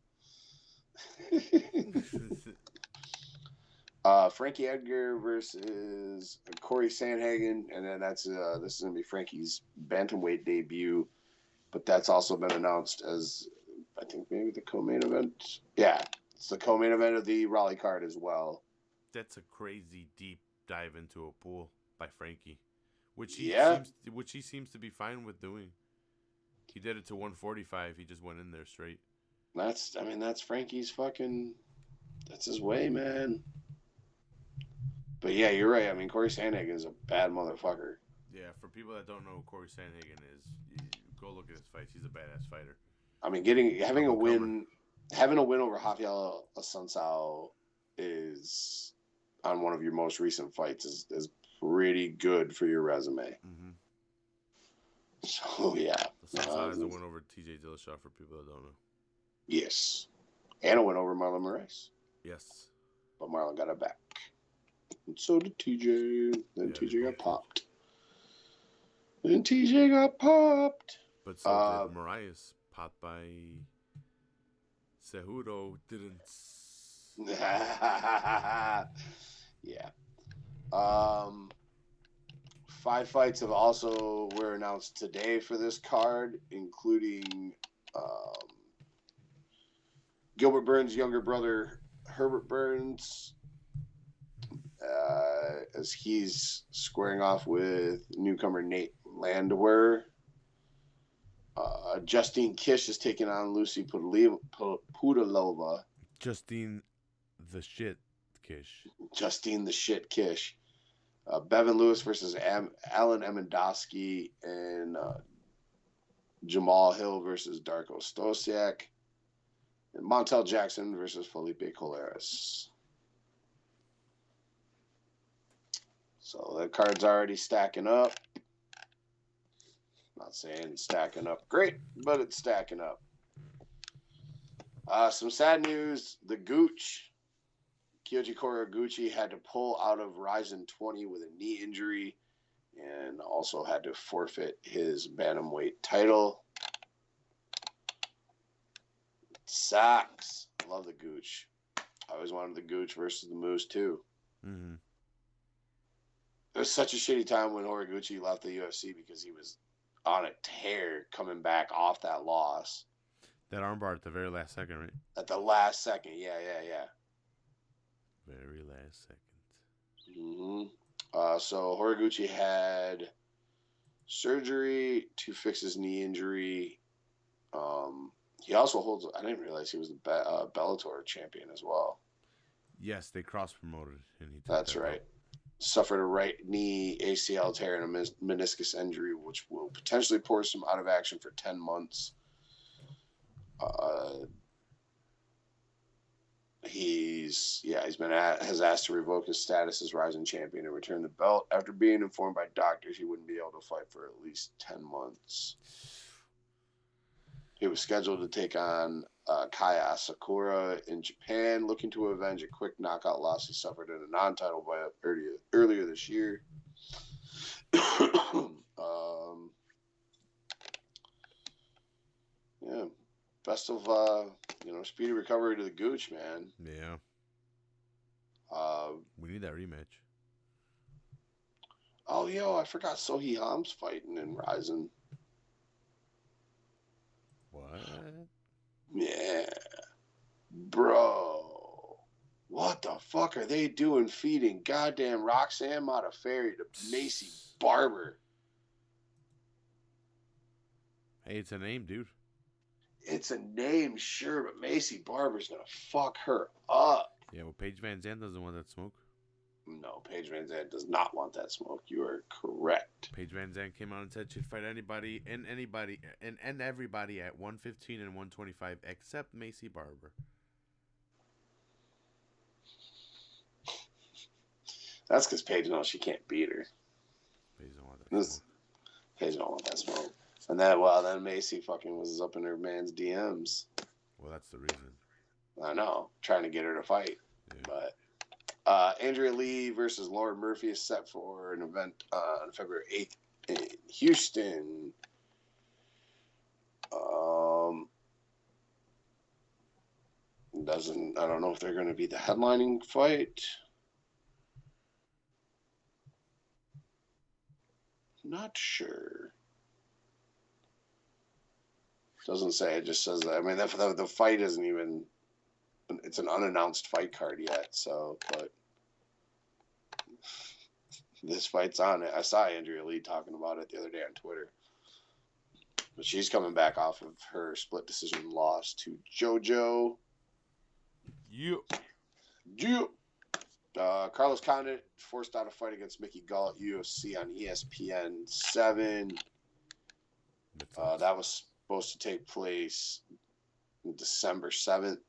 Frankie Edgar versus Corey Sandhagen, and then this is gonna be Frankie's bantamweight debut, but that's also been announced as, I think, maybe the co-main event. Yeah, it's the co-main event of the Raleigh card as well. That's a crazy deep dive into a pool by Frankie, which he seems to be fine with doing. He did it to 145. He just went in there straight. That's Frankie's fucking. That's his way, man. But yeah, you're right. I mean, Corey Sandhagen is a bad motherfucker. Yeah, for people that don't know who Corey Sandhagen is, go look at his fights. He's a badass fighter. I mean, having a win over Rafael Assunção is on one of your most recent fights is pretty good for your resume. Mm-hmm. So yeah, Assunção has a win over T.J. Dillashaw for people that don't know. Yes, and a win over Marlon Moraes. Yes, but Marlon got it back. And so did TJ. Then TJ got popped. But so did Moraes, popped by Cejudo, didn't. Yeah. 5 fights were announced today for this card, including Gilbert Burns' younger brother, Herbert Burns, as he's squaring off with newcomer Nate Landwehr. Justine Kish is taking on Lucy Pudilova. Justine the Shit Kish. Justine the Shit Kish. Bevan Lewis versus Alan Amendoski, and Jamal Hill versus Darko Stosiak. And Montel Jackson versus Felipe Colares. So the card's already stacking up. Not Not saying it's stacking up great, but it's stacking up. Some sad news. The Gooch, Kyoji Koraguchi, had to pull out of Ryzen 20 with a knee injury and also had to forfeit his bantamweight title. It sucks. I love the Gooch. I always wanted the Gooch versus the Moose, too. Mm-hmm. It was such a shitty time when Horiguchi left the UFC because he was on a tear coming back off that loss. That armbar at the very last second, right? At the last second, yeah. Very last second. Mm-hmm. So Horiguchi had surgery to fix his knee injury. He also holds, I didn't realize he was the Bellator champion as well. Yes, they cross-promoted. That's right. Suffered a right knee ACL tear and a meniscus injury, which will potentially force him out of action for 10 months. Has asked to revoke his status as Rising Champion and return the belt after being informed by doctors he wouldn't be able to fight for at least 10 months. He was scheduled to take on Kaya Asakura in Japan, looking to avenge a quick knockout loss he suffered in a non-title fight earlier this year. Yeah. Best of, speedy recovery to the Gooch, man. Yeah. We need that rematch. Oh, I forgot Sohee Ham's fighting in Ryzen. What? Yeah. Bro. What the fuck are they doing feeding goddamn Roxanne Modafferi to Macy Barber? Hey, it's a name, dude. It's a name, sure, but Macy Barber's going to fuck her up. Yeah, well, Paige Van Zandt doesn't want that smoke. No, Paige Van Zandt does not want that smoke. You are correct. Paige Van Zandt came out and said she'd fight anybody and everybody at 115 and 125 except Macy Barber. That's because Paige knows she can't beat her. Paige don't want that smoke. Paige don't want that smoke. And then Macy fucking was up in her man's DMs. Well, that's the reason. I know, trying to get her to fight. Yeah. But Andrea Lee versus Lauren Murphy is set for an event on February 8th in Houston. I don't know if they're going to be the headlining fight. Not sure. Doesn't say. It just says that. I mean, the fight isn't even. It's an unannounced fight card yet. So, but this fight's on it. I saw Andrea Lee talking about it the other day on Twitter. But she's coming back off of her split decision loss to JoJo. Yeah. Carlos Condit forced out a fight against Mickey Gall at UFC on ESPN 7. That was supposed to take place December 7th.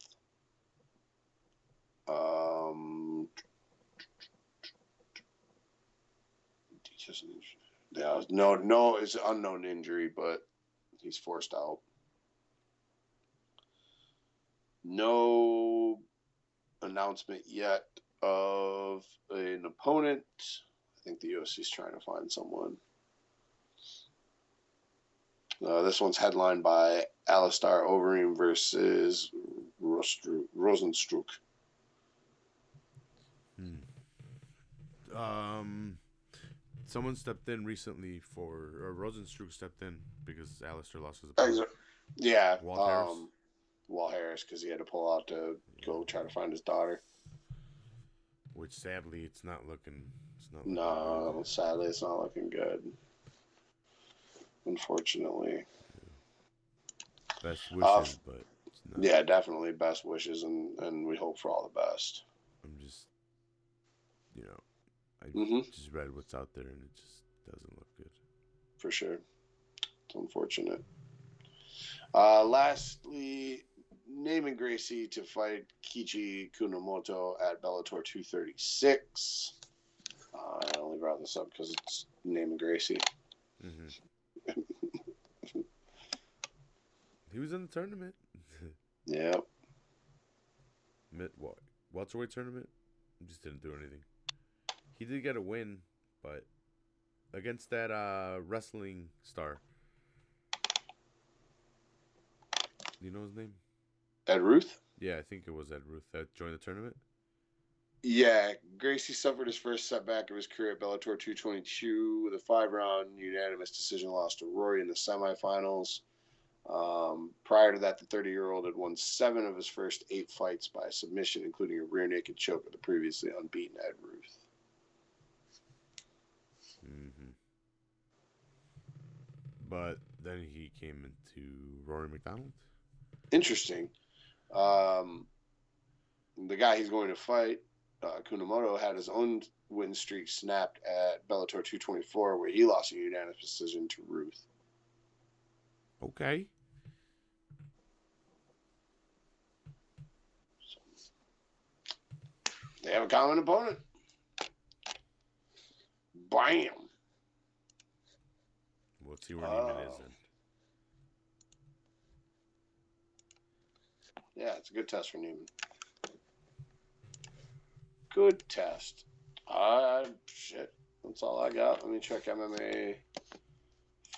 No, it's an unknown injury, but he's forced out. No announcement yet of an opponent. I think the UFC's trying to find someone. This one's headlined by Alistair Overeem versus Rosenstruck. Someone stepped in recently Rosenstruck stepped in because Alistair lost his opponent. Yeah. Walt Harris, because he had to pull out to go try to find his daughter. Which sadly, it's not looking. Good. Sadly, it's not looking good. Unfortunately. Best wishes, but it's not. Yeah, definitely best wishes, and we hope for all the best. I'm just, I just read what's out there, and it just doesn't look good. For sure. It's unfortunate. Lastly, Naaman Gracie to fight Kichi Kunamoto at Bellator 236. I only brought this up because it's Naaman Gracie. He was in the tournament. Yeah. What? Welterweight tournament? He just didn't do anything. He did get a win, but against that wrestling star. Do you know his name? Ed Ruth? Yeah, I think it was Ed Ruth that joined the tournament. Yeah, Gracie suffered his first setback of his career at Bellator 222 with a 5-round unanimous decision loss to Rory in the semifinals. Prior to that, the 30-year-old had won 7 of his first 8 fights by submission, including a rear naked choke with the previously unbeaten Ed Ruth. Mm-hmm. But then he came into Rory McDonald. Interesting. The guy he's going to fight, Kunamoto, had his own win streak snapped at Bellator 224, where he lost a unanimous decision to Ruth. Okay. So, they have a common opponent. Bam. We'll see where Neiman is then. Yeah, it's a good test for Neiman. Good test. Shit. That's all I got. Let me check MMA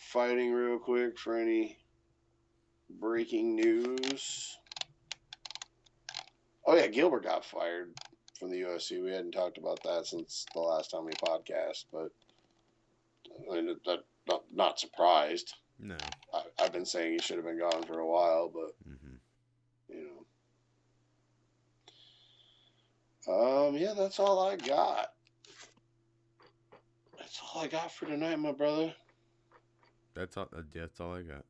fighting real quick for any breaking news. Oh, yeah, Gilbert got fired from the UFC. We hadn't talked about that since the last time we podcast, but I mean, not surprised. No. I've been saying he should have been gone for a while, but, you know. Yeah, that's all I got. That's all I got for tonight, my brother. That's all I got.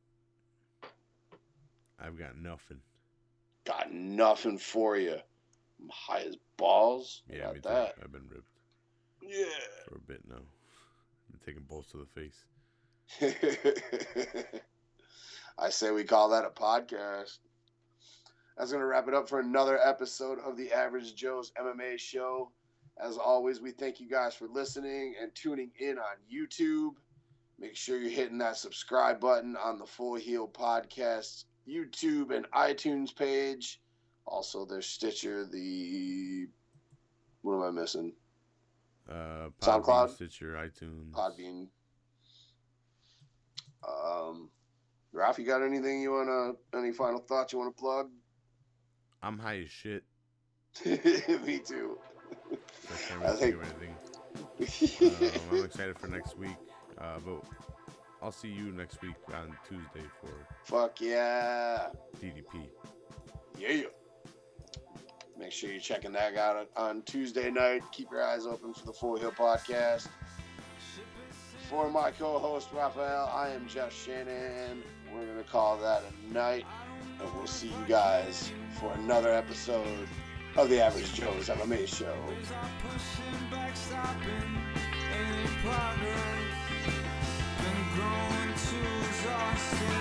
I've got nothing. Got nothing for you. I'm high as balls. Yeah, me too. That. I've been ripped. Yeah. For a bit now. I've been taking balls to the face. I say we call that a podcast. That's going to wrap it up for another episode of the Average Joe's MMA show. As always, we thank you guys for listening and tuning in on YouTube. Make sure you're hitting that subscribe button on the Full Heel Podcast YouTube and iTunes page. Also, there's Stitcher, what am I missing? SoundCloud, Stitcher, iTunes, Podbean. Ralph, you got anything any final thoughts you want to plug? I'm high as shit. Me too. I can't really think of anything. I'm excited for next week. But I'll see you next week on Tuesday for Fuck yeah. DDP. Yeah. Make sure you're checking that out on Tuesday night. Keep your eyes open for the Full Heel Podcast. For my co-host, Raphael, I am Jeff Shannon. We're going to call that a night. And we'll see you guys for another episode of the Average Joe's MMA show. Been growing too exhausted.